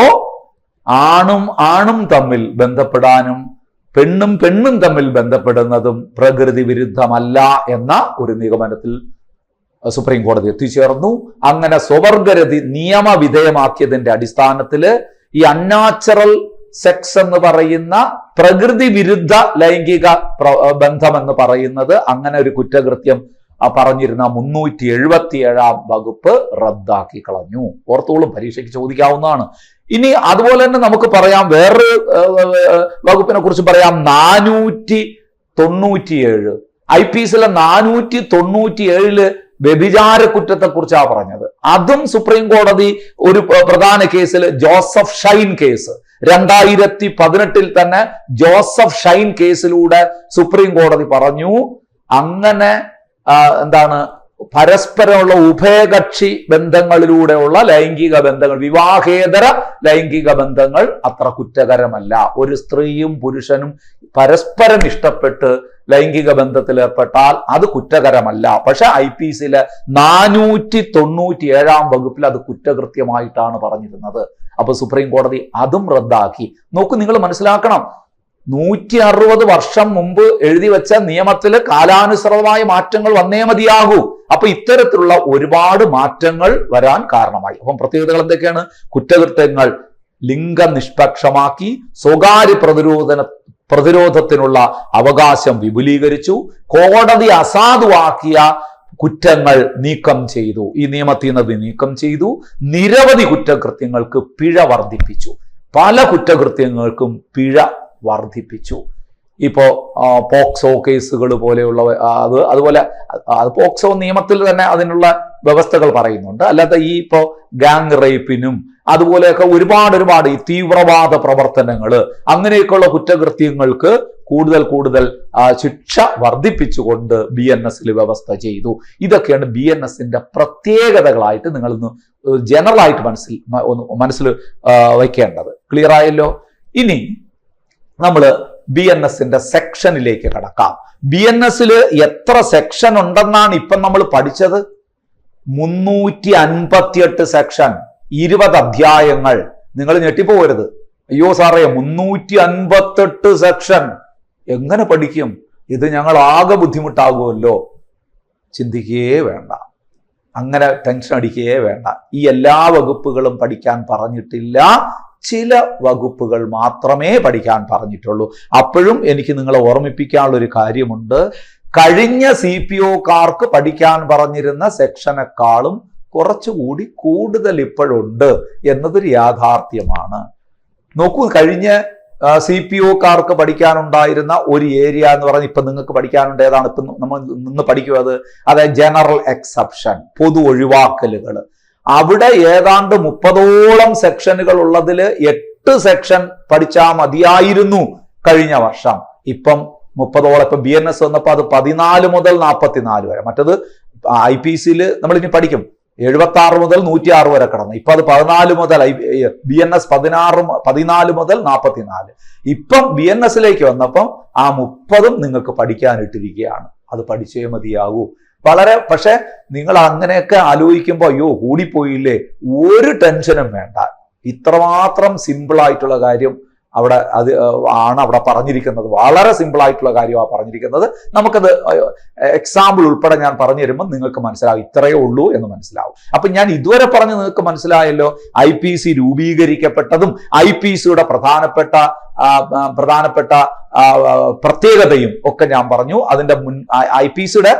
ആണും തമ്മിൽ ബന്ധപ്പെടാനും പെണ്ണും തമ്മിൽ ബന്ധപ്പെടുന്നതും പ്രകൃതി വിരുദ്ധമല്ല എന്ന ഒരു നിഗമനത്തിൽ സുപ്രീം കോടതി എത്തിച്ചേർന്നു. അങ്ങനെ സ്വവർഗരതി നിയമവിധേയമാക്കിയതിന്റെ അടിസ്ഥാനത്തിൽ ഈ അൺനാച്ചുറൽ സെക്സ് എന്ന് പറയുന്ന പ്രകൃതി വിരുദ്ധ ലൈംഗിക ബന്ധം എന്ന് പറയുന്നത് അങ്ങനെ ഒരു കുറ്റകൃത്യം പറഞ്ഞിരുന്ന 377 വകുപ്പ് റദ്ദാക്കി കളഞ്ഞു. ഓർത്തോളും, പരീക്ഷയ്ക്ക് ചോദിക്കാവുന്നതാണ്. ഇനി അതുപോലെ തന്നെ നമുക്ക് പറയാം, വേറൊരു വകുപ്പിനെ കുറിച്ച് പറയാം, 497 IPCലെ 497 വ്യഭിചാര കുറ്റത്തെ കുറിച്ചാണ് പറഞ്ഞത്. അതും സുപ്രീം കോടതി ഒരു പ്രധാന കേസിൽ, ജോസഫ് ഷൈൻ കേസ് 2018 തന്നെ ജോസഫ് ഷൈൻ കേസിലൂടെ സുപ്രീം കോടതി പറഞ്ഞു, അങ്ങനെ എന്താണ് പരസ്പരമുള്ള ഉഭയകക്ഷി ബന്ധങ്ങളിലൂടെയുള്ള ലൈംഗിക ബന്ധങ്ങൾ, വിവാഹേതര ലൈംഗിക ബന്ധങ്ങൾ അത്ര കുറ്റകരമല്ല. ഒരു സ്ത്രീയും പുരുഷനും പരസ്പരം ഇഷ്ടപ്പെട്ട് ലൈംഗിക ബന്ധത്തിൽ ഏർപ്പെട്ടാൽ അത് കുറ്റകരമല്ല. പക്ഷെ IPCലെ 497 വകുപ്പിൽ അത് കുറ്റകൃത്യമായിട്ടാണ് പറഞ്ഞിരുന്നത്. അപ്പൊ സുപ്രീം കോടതി അതും റദ്ദാക്കി. നോക്കൂ, നിങ്ങൾ മനസ്സിലാക്കണം, 160 വർഷം മുമ്പ് എഴുതി വെച്ച നിയമത്തിൽ കാലാനുസൃതമായ മാറ്റങ്ങൾ വന്നേ മതിയാകൂ. അപ്പൊ ഇത്തരത്തിലുള്ള ഒരുപാട് മാറ്റങ്ങൾ വരാൻ കാരണമായി. അപ്പം പ്രത്യേകതകൾ എന്തൊക്കെയാണ്? കുറ്റകൃത്യങ്ങൾ ലിംഗനിഷ്പക്ഷമാക്കി, സ്വകാര്യ പ്രതിരോധത്തിനുള്ള അവകാശം വിപുലീകരിച്ചു, കോടതി അസാധുവാക്കിയ കുറ്റങ്ങൾ നീക്കം ചെയ്തു, ഈ നിയമത്തിൽ നിന്ന് നീക്കം ചെയ്തു, നിരവധി കുറ്റകൃത്യങ്ങൾക്ക് പിഴ വർദ്ധിപ്പിച്ചു, പല കുറ്റകൃത്യങ്ങൾക്കും പിഴ വർദ്ധിപ്പിച്ചു. ഇപ്പോ പോക്സോ കേസുകൾ പോലെയുള്ള അതുപോലെ പോക്സോ നിയമത്തിൽ തന്നെ അതിനുള്ള വ്യവസ്ഥകൾ പറയുന്നുണ്ട്. അല്ലാതെ ഈ ഇപ്പോ ഗാങ് റേപ്പിനും അതുപോലെയൊക്കെ ഒരുപാട് ഈ തീവ്രവാദ പ്രവർത്തനങ്ങൾ, അങ്ങനെയൊക്കെയുള്ള കുറ്റകൃത്യങ്ങൾക്ക് കൂടുതൽ ശിക്ഷ വർദ്ധിപ്പിച്ചുകൊണ്ട് BNSൽ വ്യവസ്ഥ ചെയ്തു. ഇതൊക്കെയാണ് BNSന്റെ പ്രത്യേകതകളായിട്ട് നിങ്ങളിന്ന് ജനറൽ ആയിട്ട് മനസ്സിൽ വയ്ക്കേണ്ടത്. ക്ലിയർ ആയല്ലോ? ഇനി നമ്മൾ BNSന്റെ സെക്ഷനിലേക്ക് കടക്കാം. BNSൽ എത്ര സെക്ഷൻ ഉണ്ടെന്നാണ് ഇപ്പം നമ്മൾ പഠിച്ചത്? 358 സെക്ഷൻ, 20 അധ്യായങ്ങൾ. നിങ്ങൾ ഞെട്ടിപ്പോകരുത്, അയ്യോ സാറേ 358 സെക്ഷൻ എങ്ങനെ പഠിക്കും? ഇത് ഞങ്ങൾ ആകെ ബുദ്ധിമുട്ടാകുമല്ലോ. ചിന്തിക്കുകയേ വേണ്ട, അങ്ങനെ ടെൻഷൻ അടിക്കുകയേ വേണ്ട. ഈ എല്ലാ വകുപ്പുകളും പഠിക്കാൻ പറഞ്ഞിട്ടില്ല, ചില വകുപ്പുകൾ മാത്രമേ പഠിക്കാൻ പറഞ്ഞിട്ടുള്ളൂ. അപ്പോഴും എനിക്ക് നിങ്ങളെ ഓർമ്മിപ്പിക്കാനുള്ള ഒരു കാര്യമുണ്ട്. കഴിഞ്ഞ CPOക്കാർക്ക് പഠിക്കാൻ പറഞ്ഞിരുന്ന സെക്ഷനേക്കാളും കുറച്ചുകൂടി കൂടുതൽ ഇപ്പോഴുണ്ട് എന്നതൊരു യാഥാർത്ഥ്യമാണ്. നോക്കൂ, കഴിഞ്ഞ CPOക്കാർക്ക് പഠിക്കാനുണ്ടായിരുന്ന ഒരു ഏരിയ എന്ന് പറഞ്ഞാൽ ഇപ്പൊ നിങ്ങൾക്ക് പഠിക്കാനുണ്ട് ഏതാണ്? ഇപ്പൊ നമ്മൾ നിന്ന് പഠിക്കുക അതായത് ജനറൽ എക്സെപ്ഷൻ, പൊതു ഒഴിവാക്കലുകൾ. അവിടെ ഏതാണ്ട് 30ഓളം സെക്ഷനുകൾ ഉള്ളതിൽ 8 സെക്ഷൻ പഠിച്ചാൽ മതിയായിരുന്നു കഴിഞ്ഞ വർഷം. ഇപ്പം 30ഓളം. ഇപ്പൊ BNS വന്നപ്പോൾ അത് 14 മുതൽ 44 വരെ. മറ്റത് IPCയിൽ നമ്മൾ ഇനി പഠിക്കും 76 മുതൽ 106 വരെ കടന്നു. ഇപ്പൊ അത് 14 മുതൽ BNS 14 മുതൽ 44. ഇപ്പം BNSലേക്ക് വന്നപ്പം ആ 30ഉം നിങ്ങൾക്ക് പഠിക്കാനിട്ടിരിക്കുകയാണ്. അത് പഠിച്ചേ മതിയാകൂ. പക്ഷെ നിങ്ങൾ അങ്ങനെയൊക്കെ ആലോചിക്കുമ്പോൾ അയ്യോ കൂടിപ്പോയില്ലേ, ഒരു ടെൻഷനും വേണ്ട. ഇത്രമാത്രം സിമ്പിൾ ആയിട്ടുള്ള കാര്യം അവിടെ അവിടെ പറഞ്ഞിരിക്കുന്നത്. വളരെ സിമ്പിൾ ആയിട്ടുള്ള കാര്യമാണ് പറഞ്ഞിരിക്കുന്നത്. നമുക്കത് എക്സാമ്പിൾ ഉൾപ്പെടെ ഞാൻ പറഞ്ഞു തരുമ്പോൾ നിങ്ങൾക്ക് മനസ്സിലാവും ഇത്രയേ ഉള്ളൂ എന്ന് മനസ്സിലാവും. അപ്പൊ ഞാൻ ഇതുവരെ പറഞ്ഞ് നിങ്ങൾക്ക് മനസ്സിലായല്ലോ. IPC രൂപീകരിക്കപ്പെട്ടതും IPCയുടെ പ്രധാനപ്പെട്ട പ്രത്യേകതയും ഒക്കെ ഞാൻ പറഞ്ഞു. അതിന്റെ IPCയുടെ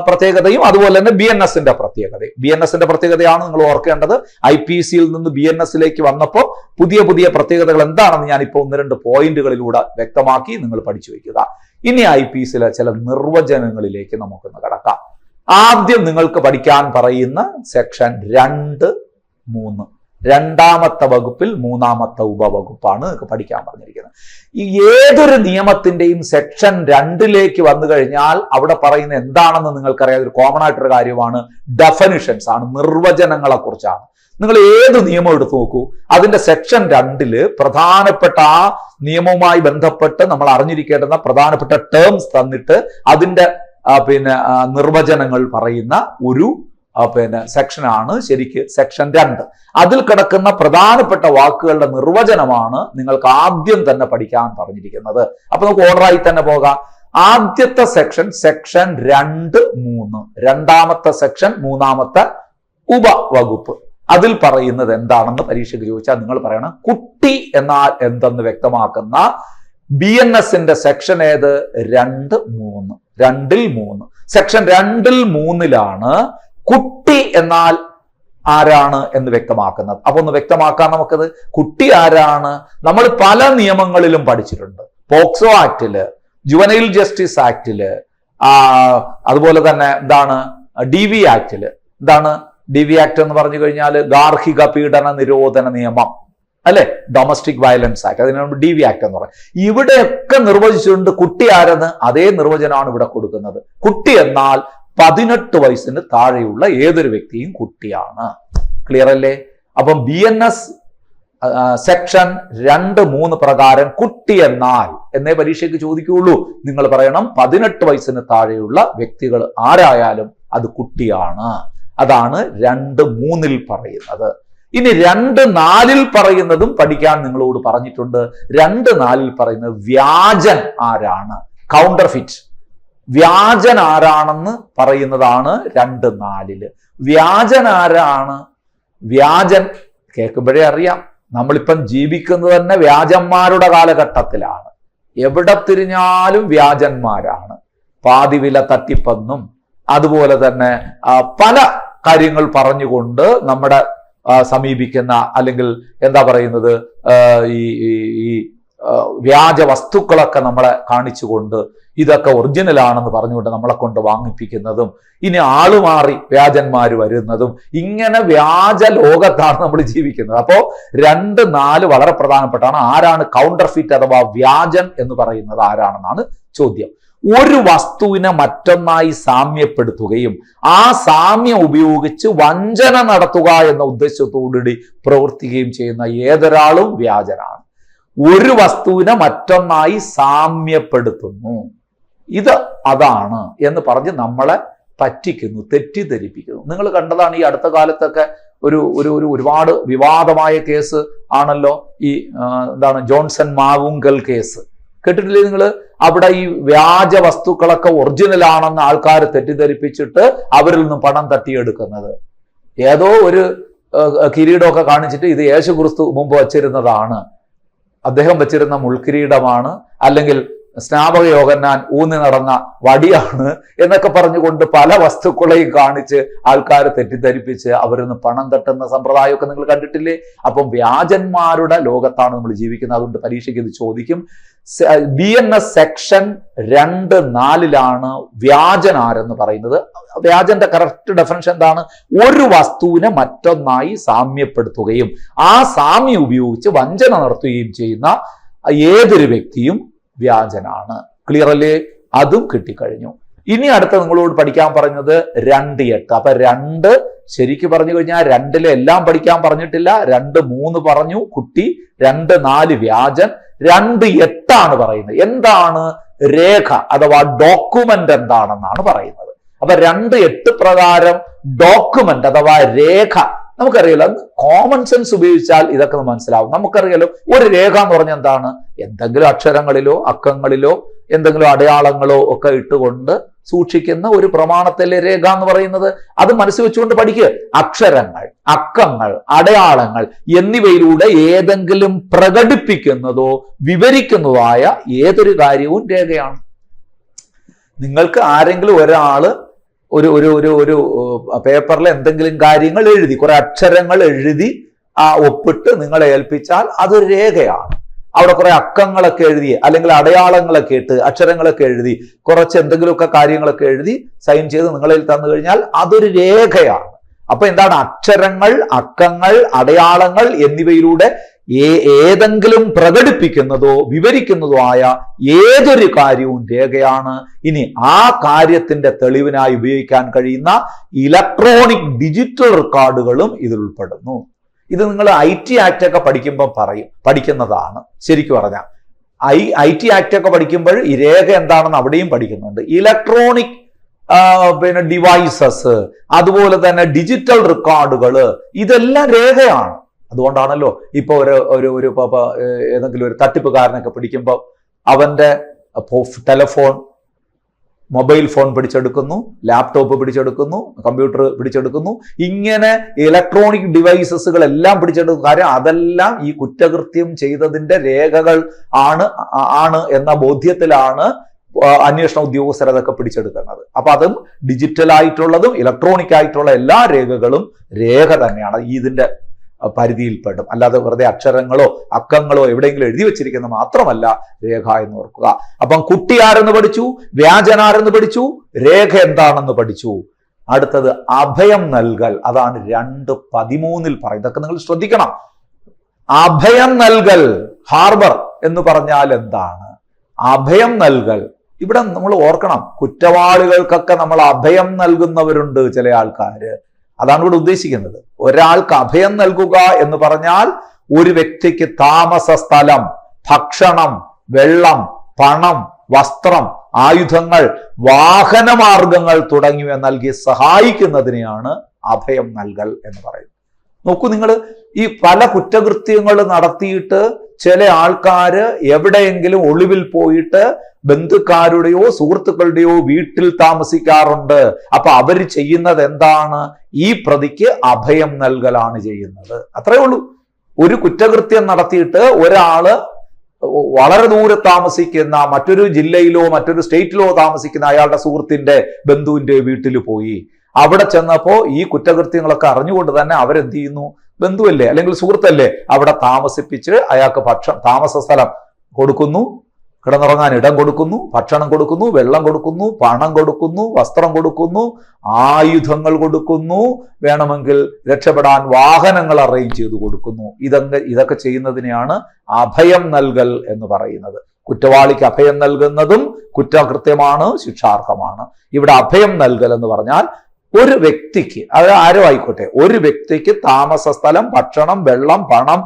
പ്രത്യേകതയും അതുപോലെ തന്നെ BNSന്റെ പ്രത്യേകതയും. BNSന്റെ പ്രത്യേകതയാണ് നിങ്ങൾ ഓർക്കേണ്ടത്. IPCയിൽ നിന്ന് BNSലേക്ക് വന്നപ്പോൾ പുതിയ പുതിയ പ്രത്യേകതകൾ എന്താണെന്ന് ഞാൻ ഇപ്പോൾ 1-2 പോയിന്റുകളിലൂടെ വ്യക്തമാക്കി. നിങ്ങൾ പഠിച്ചു വയ്ക്കുക. ഇനി IPCയിലെ ചില നിർവചനങ്ങളിലേക്ക് നമുക്കൊന്ന് കടക്കാം. ആദ്യം നിങ്ങൾക്ക് പഠിക്കാൻ പറയുന്ന സെക്ഷൻ 2-3, 2ാമത്തെ വകുപ്പിൽ 3ാമത്തെ ഉപവകുപ്പാണ് നിങ്ങൾക്ക് പഠിക്കാൻ പറഞ്ഞിരിക്കുന്നത്. ഈ ഏതൊരു നിയമത്തിന്റെയും സെക്ഷൻ 2ലേക്ക് വന്നു കഴിഞ്ഞാൽ അവിടെ പറയുന്ന എന്താണെന്ന് നിങ്ങൾക്കറിയാം. ഒരു കോമൺ ആയിട്ടൊരു കാര്യമാണ്, ഡെഫിനിഷൻസ് ആണ്, നിർവചനങ്ങളെ കുറിച്ചാണ്. നിങ്ങൾ ഏത് നിയമം എടുത്തു നോക്കൂ, അതിന്റെ സെക്ഷൻ 2 പ്രധാനപ്പെട്ട ആ നിയമവുമായി ബന്ധപ്പെട്ട് നമ്മൾ അറിഞ്ഞിരിക്കേണ്ടുന്ന പ്രധാനപ്പെട്ട ടേംസ് തന്നിട്ട് അതിന്റെ നിർവചനങ്ങൾ പറയുന്ന ഒരു സെക്ഷനാണ് ശരിക്ക് സെക്ഷൻ 2. അതിൽ കിടക്കുന്ന പ്രധാനപ്പെട്ട വാക്കുകളുടെ നിർവചനമാണ് നിങ്ങൾക്ക് ആദ്യം തന്നെ പഠിക്കാൻ പറഞ്ഞിരിക്കുന്നത്. അപ്പൊ നമുക്ക് ഓർഡറായി തന്നെ പോകാം. ആദ്യത്തെ സെക്ഷൻ 2-3, 2ാമത്തെ സെക്ഷൻ 3ാമത്തെ ഉപവകുപ്പ്. അതിൽ പറയുന്നത് എന്താണെന്ന് പരീക്ഷയ്ക്ക് ചോദിച്ചാൽ നിങ്ങൾ പറയണം കുട്ടി എന്നാൽ എന്തെന്ന് വ്യക്തമാക്കുന്ന BNSന്റെ സെക്ഷൻ ഏത്? 2-3. സെക്ഷൻ 2-3 കുട്ടി എന്നാൽ ആരാണ് എന്ന് വ്യക്തമാക്കുന്നത്. അപ്പൊ ഒന്ന് വ്യക്തമാക്കാൻ നമുക്കത് കുട്ടി ആരാണ്? നമ്മൾ പല നിയമങ്ങളിലും പഠിച്ചിട്ടുണ്ട്. പോക്സോ ആക്ടില്, ജുവനൈൽ ജസ്റ്റിസ് ആക്ടില്, അതുപോലെ തന്നെ എന്താണ് DV ആക്ടില്. എന്താണ് DV ആക്ട് എന്ന് പറഞ്ഞു കഴിഞ്ഞാൽ ഗാർഹിക പീഡന നിരോധന നിയമം അല്ലെ, ഡൊമസ്റ്റിക് വയലൻസ് ആക്ട്. അതിനാണ് DV ആക്ട് എന്ന് പറയുന്നത്. ഇവിടെയൊക്കെ നിർവചിച്ചിട്ടുണ്ട് കുട്ടി ആരെന്ന്. അതേ നിർവചനമാണ് ഇവിടെ കൊടുക്കുന്നത്. കുട്ടി എന്നാൽ 18 വയസ്സിന് താഴെയുള്ള ഏതൊരു വ്യക്തിയും കുട്ടിയാണ്. ക്ലിയർ അല്ലേ? അപ്പം BNS സെക്ഷൻ 2-3 പ്രകാരം കുട്ടി എന്നാൽ എന്നേ പരീക്ഷയ്ക്ക് ചോദിക്കുകയുള്ളൂ. നിങ്ങൾ പറയണം 18 വയസ്സിന് താഴെയുള്ള വ്യക്തികൾ ആരായാലും അത് കുട്ടിയാണ്. അതാണ് 2-3 പറയുന്നത്. ഇനി 2-4 പറയുന്നതും പഠിക്കാൻ നിങ്ങളോട് പറഞ്ഞിട്ടുണ്ട്. 2-4 പറയുന്നത് വ്യാജൻ ആരാണ്, കൗണ്ടർഫിറ്റ്. വ്യാജൻ ആരാണെന്ന് പറയുന്നതാണ് 2-4. വ്യാജൻ ആരാണ്? വ്യാജൻ കേൾക്കുമ്പോഴേ അറിയാം, നമ്മളിപ്പം ജീവിക്കുന്നത് തന്നെ വ്യാജന്മാരുടെ കാലഘട്ടത്തിലാണ്. എവിടെ തിരിഞ്ഞാലും വ്യാജന്മാരാണ്. പാതിവില തട്ടിപ്പെന്നും അതുപോലെ തന്നെ പല കാര്യങ്ങൾ പറഞ്ഞുകൊണ്ട് നമ്മുടെ സമീപിക്കുന്ന, അല്ലെങ്കിൽ എന്താ പറയുന്നത്, ഈ വ്യാജ വസ്തുക്കളൊക്കെ നമ്മളെ കാണിച്ചുകൊണ്ട് ഇതൊക്കെ ഒറിജിനൽ ആണെന്ന് പറഞ്ഞുകൊണ്ട് നമ്മളെ കൊണ്ട് വാങ്ങിപ്പിക്കുന്നതും, ഇനി ആളുമാറി വ്യാജന്മാര് വരുന്നതും, ഇങ്ങനെ വ്യാജ ലോകത്താണ് നമ്മൾ ജീവിക്കുന്നത്. അപ്പോ 2-4 വളരെ പ്രധാനപ്പെട്ടാണ്. ആരാണ് കൗണ്ടർഫിറ്റ് അഥവാ വ്യാജൻ എന്ന് പറയുന്നത് ആരാണെന്നാണ് ചോദ്യം. ഒരു വസ്തുവിനെ മറ്റൊന്നായി സാമ്യപ്പെടുത്തുകയും ആ സാമ്യം ഉപയോഗിച്ച് വഞ്ചന നടത്തുക എന്ന ഉദ്ദേശത്തോടുകൂടി പ്രവർത്തിക്കുകയും ചെയ്യുന്ന ഏതൊരാളും വ്യാജനാണ്. ഒരു വസ്തുവിനെ മറ്റൊന്നായി സാമ്യപ്പെടുത്തുന്നു, ഇത് അതാണ് എന്ന് പറഞ്ഞ് നമ്മളെ പറ്റിക്കുന്നു, തെറ്റിദ്ധരിപ്പിക്കുന്നു. നിങ്ങൾ കണ്ടതാണ് ഈ അടുത്ത കാലത്തൊക്കെ ഒരുപാട് വിവാദമായ കേസ് ആണല്ലോ ഈ എന്താണ് ജോൺസൺ മാവുങ്കൽ കേസ്. കേട്ടിട്ടില്ലേ നിങ്ങൾ? അവിടെ ഈ വ്യാജ വസ്തുക്കളൊക്കെ ഒറിജിനൽ ആണെന്ന് ആൾക്കാർ തെറ്റിദ്ധരിപ്പിച്ചിട്ട് അവരിൽ നിന്നും പണം തട്ടിയെടുക്കുന്നത്. ഏതോ ഒരു കിരീടമൊക്കെ കാണിച്ചിട്ട് ഇത് യേശു ക്രിസ്തു മുമ്പ് വച്ചിരുന്നതാണ്, അദ്ദേഹം വെച്ചിരുന്ന മുൾക്കിരീടമാണ്, അല്ലെങ്കിൽ സ്നാപക യോഹന്നാൻ ഊന്നി നടന്ന വടിയാണ് എന്നൊക്കെ പറഞ്ഞുകൊണ്ട് പല വസ്തുക്കളെയും കാണിച്ച് ആൾക്കാരെ തെറ്റിദ്ധരിപ്പിച്ച് അവരിന്ന് പണം തട്ടുന്ന സമ്പ്രദായമൊക്കെ നിങ്ങൾ കണ്ടിട്ടില്ലേ? അപ്പം വ്യാജന്മാരുടെ ലോകത്താണ് നമ്മൾ ജീവിക്കുന്നത്. അതുകൊണ്ട് പരീക്ഷയ്ക്ക് ഇത് ചോദിക്കും. BNS സെക്ഷൻ 2.4 വ്യാജൻ ആരെന്ന് പറയുന്നത്. വ്യാജന്റെ കറക്റ്റ് ഡെഫിനിഷൻ എന്താണ്? ഒരു വസ്തുവിനെ മറ്റൊന്നായി സാമ്യപ്പെടുത്തുകയും ആ സാമ്യം ഉപയോഗിച്ച് വഞ്ചന നടത്തുകയും ചെയ്യുന്ന ഏതൊരു വ്യക്തിയും വ്യാജനാണ്. ക്ലിയർ അല്ലേ? അതും കിട്ടിക്കഴിഞ്ഞു. ഇനി അടുത്ത നിങ്ങളോട് പഠിക്കാൻ പറഞ്ഞത് 2.8. അപ്പൊ 2 ശരിക്കും പറഞ്ഞു കഴിഞ്ഞാൽ 2 എല്ലാം പഠിക്കാൻ പറഞ്ഞിട്ടില്ല. 2.3 പറഞ്ഞു കുട്ടി, 2.4 വ്യാജൻ, 2.8 പറയുന്നത്. എന്താണ് രേഖ അഥവാ ഡോക്യുമെന്റ് എന്താണെന്നാണ് പറയുന്നത്. അപ്പൊ 2.8 പ്രകാരം ഡോക്യുമെന്റ് അഥവാ രേഖ നമുക്കറിയാലോ. കോമൺ സെൻസ് ഉപയോഗിച്ചാൽ ഇതൊക്കെ മനസ്സിലാവും. നമുക്കറിയാലോ ഒരു രേഖ എന്ന് പറഞ്ഞാൽ എന്താണ്? എന്തെങ്കിലും അക്ഷരങ്ങളിലോ അക്കങ്ങളിലോ എന്തെങ്കിലും അടയാളങ്ങളോ ഒക്കെ ഇട്ടുകൊണ്ട് സൂക്ഷിക്കുന്ന ഒരു പ്രമാണത്തിലെ രേഖ എന്ന് പറയുന്നത്. അത് മനസ്സിൽ വെച്ചുകൊണ്ട് പഠിക്കുക. അക്ഷരങ്ങൾ, അക്കങ്ങൾ, അടയാളങ്ങൾ എന്നിവയിലൂടെ ഏതെങ്കിലും പ്രകടിപ്പിക്കുന്നതോ വിവരിക്കുന്നതോ ആയ ഏതൊരു കാര്യവും രേഖയാണ്. നിങ്ങൾക്ക് ആരെങ്കിലും ഒരാള് ഒരു ഒരു ഒരു ഒരു പേപ്പറിൽ എന്തെങ്കിലും കാര്യങ്ങൾ എഴുതി, കുറെ അക്ഷരങ്ങൾ എഴുതി ഒപ്പിട്ട് നിങ്ങളെ ഏൽപ്പിച്ചാൽ അതൊരു രേഖയാണ്. അവിടെ കുറെ അക്കങ്ങളൊക്കെ എഴുതി അല്ലെങ്കിൽ അടയാളങ്ങളൊക്കെ ഇട്ട് അക്ഷരങ്ങളൊക്കെ എഴുതി കുറച്ച് എന്തെങ്കിലുമൊക്കെ കാര്യങ്ങളൊക്കെ എഴുതി സൈൻ ചെയ്ത് നിങ്ങളിൽ തന്നു കഴിഞ്ഞാൽ അതൊരു രേഖയാണ്. അപ്പൊ എന്താണ്? അക്ഷരങ്ങൾ, അക്കങ്ങൾ, അടയാളങ്ങൾ എന്നിവയിലൂടെ ഏതെങ്കിലും പ്രകടിപ്പിക്കുന്നതോ വിവരിക്കുന്നതോ ആയ ഏതൊരു കാര്യവും രേഖയാണ്. ഇനി ആ കാര്യത്തിന്റെ തെളിവിനായി ഉപയോഗിക്കാൻ കഴിയുന്ന ഇലക്ട്രോണിക് ഡിജിറ്റൽ റെക്കോർഡുകളും ഇതിൽ ഉൾപ്പെടുന്നു. ഇത് നിങ്ങൾ IT ആക്ട് ഒക്കെ പഠിക്കുമ്പോൾ പഠിക്കുന്നതാണ്. ശരിക്കും പറഞ്ഞാൽ IT ആക്ട് ഒക്കെ പഠിക്കുമ്പോൾ ഈ രേഖ എന്താണെന്ന് അവിടെയും പഠിക്കുന്നുണ്ട്. ഇലക്ട്രോണിക് ഡിവൈസസ്, അതുപോലെ തന്നെ ഡിജിറ്റൽ റെക്കോർഡുകൾ, ഇതെല്ലാം രേഖയാണ്. അതുകൊണ്ടാണല്ലോ ഇപ്പൊ ഒരു ഏതെങ്കിലും ഒരു തട്ടിപ്പുകാരനൊക്കെ പിടിക്കുമ്പോൾ അവന്റെ ടെലിഫോൺ, മൊബൈൽ ഫോൺ പിടിച്ചെടുക്കുന്നു, ലാപ്ടോപ്പ് പിടിച്ചെടുക്കുന്നു, കമ്പ്യൂട്ടർ പിടിച്ചെടുക്കുന്നു. ഇങ്ങനെ ഇലക്ട്രോണിക് ഡിവൈസസുകൾ എല്ലാം പിടിച്ചെടുക്കും. കാര്യം അതെല്ലാം ഈ കുറ്റകൃത്യം ചെയ്തതിന്റെ രേഖകൾ ആണ് എന്ന ബോധ്യത്തിലാണ് അന്വേഷണ ഉദ്യോഗസ്ഥർ അതൊക്കെ പിടിച്ചെടുക്കുന്നത്. അപ്പൊ അതും ഡിജിറ്റൽ ആയിട്ടുള്ളതും ഇലക്ട്രോണിക് ആയിട്ടുള്ള എല്ലാ രേഖകളും രേഖ തന്നെയാണ്, ഇതിന്റെ പരിധിയിൽപ്പെടും. അല്ലാതെ വെറുതെ അക്ഷരങ്ങളോ അക്കങ്ങളോ എവിടെയെങ്കിലും എഴുതി വെച്ചിരിക്കുന്നത് മാത്രമല്ല രേഖ എന്ന് ഓർക്കുക. അപ്പം കുട്ടി ആരെന്ന് പഠിച്ചു, വ്യാജൻ ആരെന്ന് പഠിച്ചു, രേഖ എന്താണെന്ന് പഠിച്ചു. അടുത്തത് അഭയം നൽകൽ. അതാണ് 2:13 പറയുന്നത്. ഇതൊക്കെ നിങ്ങൾ ശ്രദ്ധിക്കണം. അഭയം നൽകൽ, ഹാർബർ എന്ന് പറഞ്ഞാൽ എന്താണ്? അഭയം നൽകൽ. ഇവിടെ നമ്മൾ ഓർക്കണം, കുറ്റവാളികൾക്കൊക്കെ നമ്മൾ അഭയം നൽകുന്നവരുണ്ട് ചില ആൾക്കാര്. അതാണ് ഇവിടെ ഉദ്ദേശിക്കുന്നത്. ഒരാൾക്ക് അഭയം നൽകുക എന്ന് പറഞ്ഞാൽ ഒരു വ്യക്തിക്ക് താമസ സ്ഥലം, ഭക്ഷണം, വെള്ളം, പണം, വസ്ത്രം, ആയുധങ്ങൾ, വാഹനമാർഗങ്ങൾ തുടങ്ങിയവ നൽകി സഹായിക്കുന്നതിനെയാണ് അഭയം നൽകൽ എന്ന് പറയുന്നത്. നോക്കൂ, നിങ്ങൾ ഈ പല കുറ്റകൃത്യങ്ങൾ നടത്തിയിട്ട് ചില ആൾക്കാര് എവിടെയെങ്കിലും ഒളിവിൽ പോയിട്ട് ബന്ധുക്കാരുടെയോ സുഹൃത്തുക്കളുടെയോ വീട്ടിൽ താമസിക്കാറുണ്ട്. അപ്പൊ അവർ ചെയ്യുന്നത് എന്താണ്? ഈ പ്രതിക്ക് അഭയം നൽകലാണ് ചെയ്യുന്നത്. അത്രേ ഉള്ളൂ. ഒരു കുറ്റകൃത്യം നടത്തിയിട്ട് ഒരാള് വളരെ ദൂരെ താമസിക്കുന്ന മറ്റൊരു ജില്ലയിലോ മറ്റൊരു സ്റ്റേറ്റിലോ താമസിക്കുന്ന അയാളുടെ സുഹൃത്തിന്റെ ബന്ധുവിന്റെ വീട്ടിൽ പോയി. അവിടെ ചെന്നപ്പോ ഈ കുറ്റകൃത്യങ്ങളൊക്കെ അറിഞ്ഞുകൊണ്ട് തന്നെ അവരെന്ത് ചെയ്യുന്നു? ബന്ധുവല്ലേ അല്ലെങ്കിൽ സുഹൃത്തല്ലേ അവിടെ താമസിപ്പിച്ച് അയാൾക്ക് താമസ സ്ഥലം കൊടുക്കുന്നു, കിടന്നുറങ്ങാൻ ഇടം കൊടുക്കുന്നു, ഭക്ഷണം കൊടുക്കുന്നു, വെള്ളം കൊടുക്കുന്നു, പണം കൊടുക്കുന്നു, വസ്ത്രം കൊടുക്കുന്നു, ആയുധങ്ങൾ കൊടുക്കുന്നു, വേണമെങ്കിൽ രക്ഷപ്പെടാൻ വാഹനങ്ങൾ അറേഞ്ച് ചെയ്ത് കൊടുക്കുന്നു. ഇതൊക്കെ ചെയ്യുന്നതിനെയാണ് അഭയം നൽകൽ എന്ന് പറയുന്നത്. കുറ്റവാളിക്ക് അഭയം നൽകുന്നതും കുറ്റകൃത്യമാണ്, ശിക്ഷാർഹമാണ്. ഇവിടെ അഭയം നൽകൽ എന്ന് പറഞ്ഞാൽ ഒരു വ്യക്തിക്ക്, അത് ആരോ ആയിക്കോട്ടെ, ഒരു വ്യക്തിക്ക് താമസ സ്ഥലം, ഭക്ഷണം, വെള്ളം, പണം,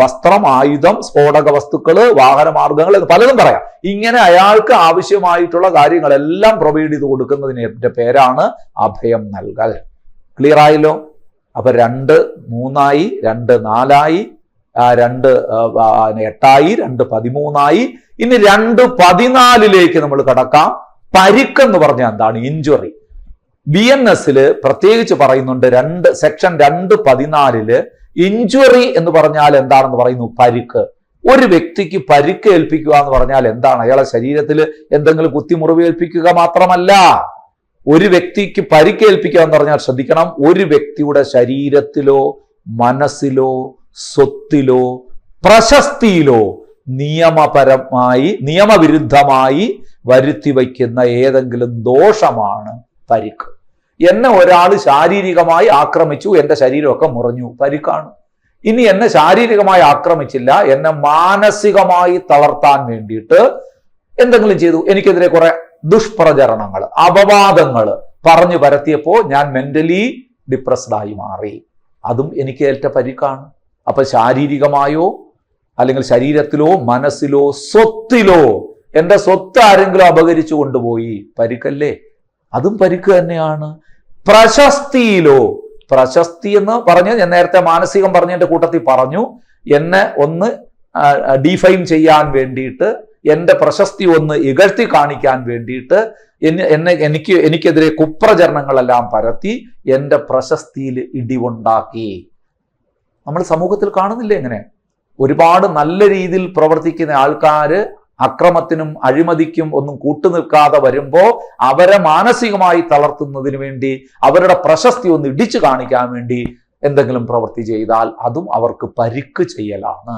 വസ്ത്രം, ആയുധം, സ്ഫോടക വസ്തുക്കള്, വാഹനമാർഗങ്ങൾ എന്ന് പലതും പറയാം. ഇങ്ങനെ അയാൾക്ക് ആവശ്യമായിട്ടുള്ള കാര്യങ്ങളെല്ലാം പ്രൊവൈഡ് ചെയ്ത് കൊടുക്കുന്നതിന്റെ പേരാണ് അഭയം നൽകൽ. ക്ലിയർ ആയല്ലോ? അപ്പൊ 2:3 2:4 2:8 2:13 ഇനി 2:14 നമ്മൾ കടക്കാം. പരിക്കെന്ന് പറഞ്ഞാൽ എന്താണ്? ഇഞ്ചുറി. BNS പ്രത്യേകിച്ച് പറയുന്നുണ്ട്. സെക്ഷൻ 2:14 ഇഞ്ചുറി എന്ന് പറഞ്ഞാൽ എന്താണെന്ന് പറയുന്നു? പരിക്ക്. ഒരു വ്യക്തിക്ക് പരിക്കേൽപ്പിക്കുക എന്ന് പറഞ്ഞാൽ എന്താണ്? അയാളെ ശരീരത്തിൽ എന്തെങ്കിലും കുത്തിമുറിവേൽപ്പിക്കുക മാത്രമല്ല. ഒരു വ്യക്തിക്ക് പരിക്കേൽപ്പിക്കുക എന്ന് പറഞ്ഞാൽ ശ്രദ്ധിക്കണം, ഒരു വ്യക്തിയുടെ ശരീരത്തിലോ മനസ്സിലോ സ്വത്തിലോ പ്രശസ്തിയിലോ നിയമവിരുദ്ധമായി വരുത്തി വയ്ക്കുന്ന ഏതെങ്കിലും ദോഷമാണ് പരിക്ക്. എന്നെ ഒരാൾ ശാരീരികമായി ആക്രമിച്ചു, എൻ്റെ ശരീരമൊക്കെ മുറിഞ്ഞു, പരിക്കാണ്. ഇനി എന്നെ ശാരീരികമായി ആക്രമിച്ചില്ല, എന്നെ മാനസികമായി തളർത്താൻ വേണ്ടിയിട്ട് എന്തെങ്കിലും ചെയ്തു, എനിക്കെതിരെ കുറെ ദുഷ്പ്രചരണങ്ങൾ അപവാദങ്ങൾ പറഞ്ഞു പരത്തിയപ്പോൾ ഞാൻ മെന്റലി ഡിപ്രസ്ഡ് ആയി മാറി, അതും എനിക്ക് ഏറ്റ പരിക്കാണ്. അപ്പൊ ശാരീരികമായോ അല്ലെങ്കിൽ ശരീരത്തിലോ മനസ്സിലോ സ്വത്തിലോ എൻ്റെ സ്വത്ത് ആരെങ്കിലും അപഹരിച്ചു കൊണ്ടുപോയി, പരിക്കല്ലേ? അതും പരിക്ക് തന്നെയാണ്. പ്രശസ്തിയിലോ, പ്രശസ്തി എന്ന് പറഞ്ഞ് ഞാൻ നേരത്തെ മാനസികം പറഞ്ഞതിന്റെ കൂട്ടത്തിൽ പറഞ്ഞു, എന്നെ ഒന്ന് ഡിഫൈൻ ചെയ്യാൻ വേണ്ടിയിട്ട്, എൻ്റെ പ്രശസ്തി ഒന്ന് ഇകഴ്ത്തി കാണിക്കാൻ വേണ്ടിയിട്ട് എനിക്കെതിരെ കുപ്രചരണങ്ങളെല്ലാം പരത്തി എൻ്റെ പ്രശസ്തിയിൽ ഇടിവുണ്ടാക്കി. നമ്മൾ സമൂഹത്തിൽ കാണുന്നില്ലേ ഇങ്ങനെ? ഒരുപാട് നല്ല രീതിയിൽ പ്രവർത്തിക്കുന്ന ആൾക്കാര് അക്രമത്തിനും അഴിമതിക്കും ഒന്നും കൂട്ടുനിൽക്കാതെ വരുമ്പോൾ അവരെ മാനസികമായി തളർത്തുന്നതിന് വേണ്ടി, അവരുടെ പ്രശസ്തി ഒന്ന് ഇടിച്ചു കാണിക്കാൻ വേണ്ടി എന്തെങ്കിലും പ്രവൃത്തി ചെയ്താൽ അതും അവർക്ക് പരിക്ക് ചെയ്യലാണ്.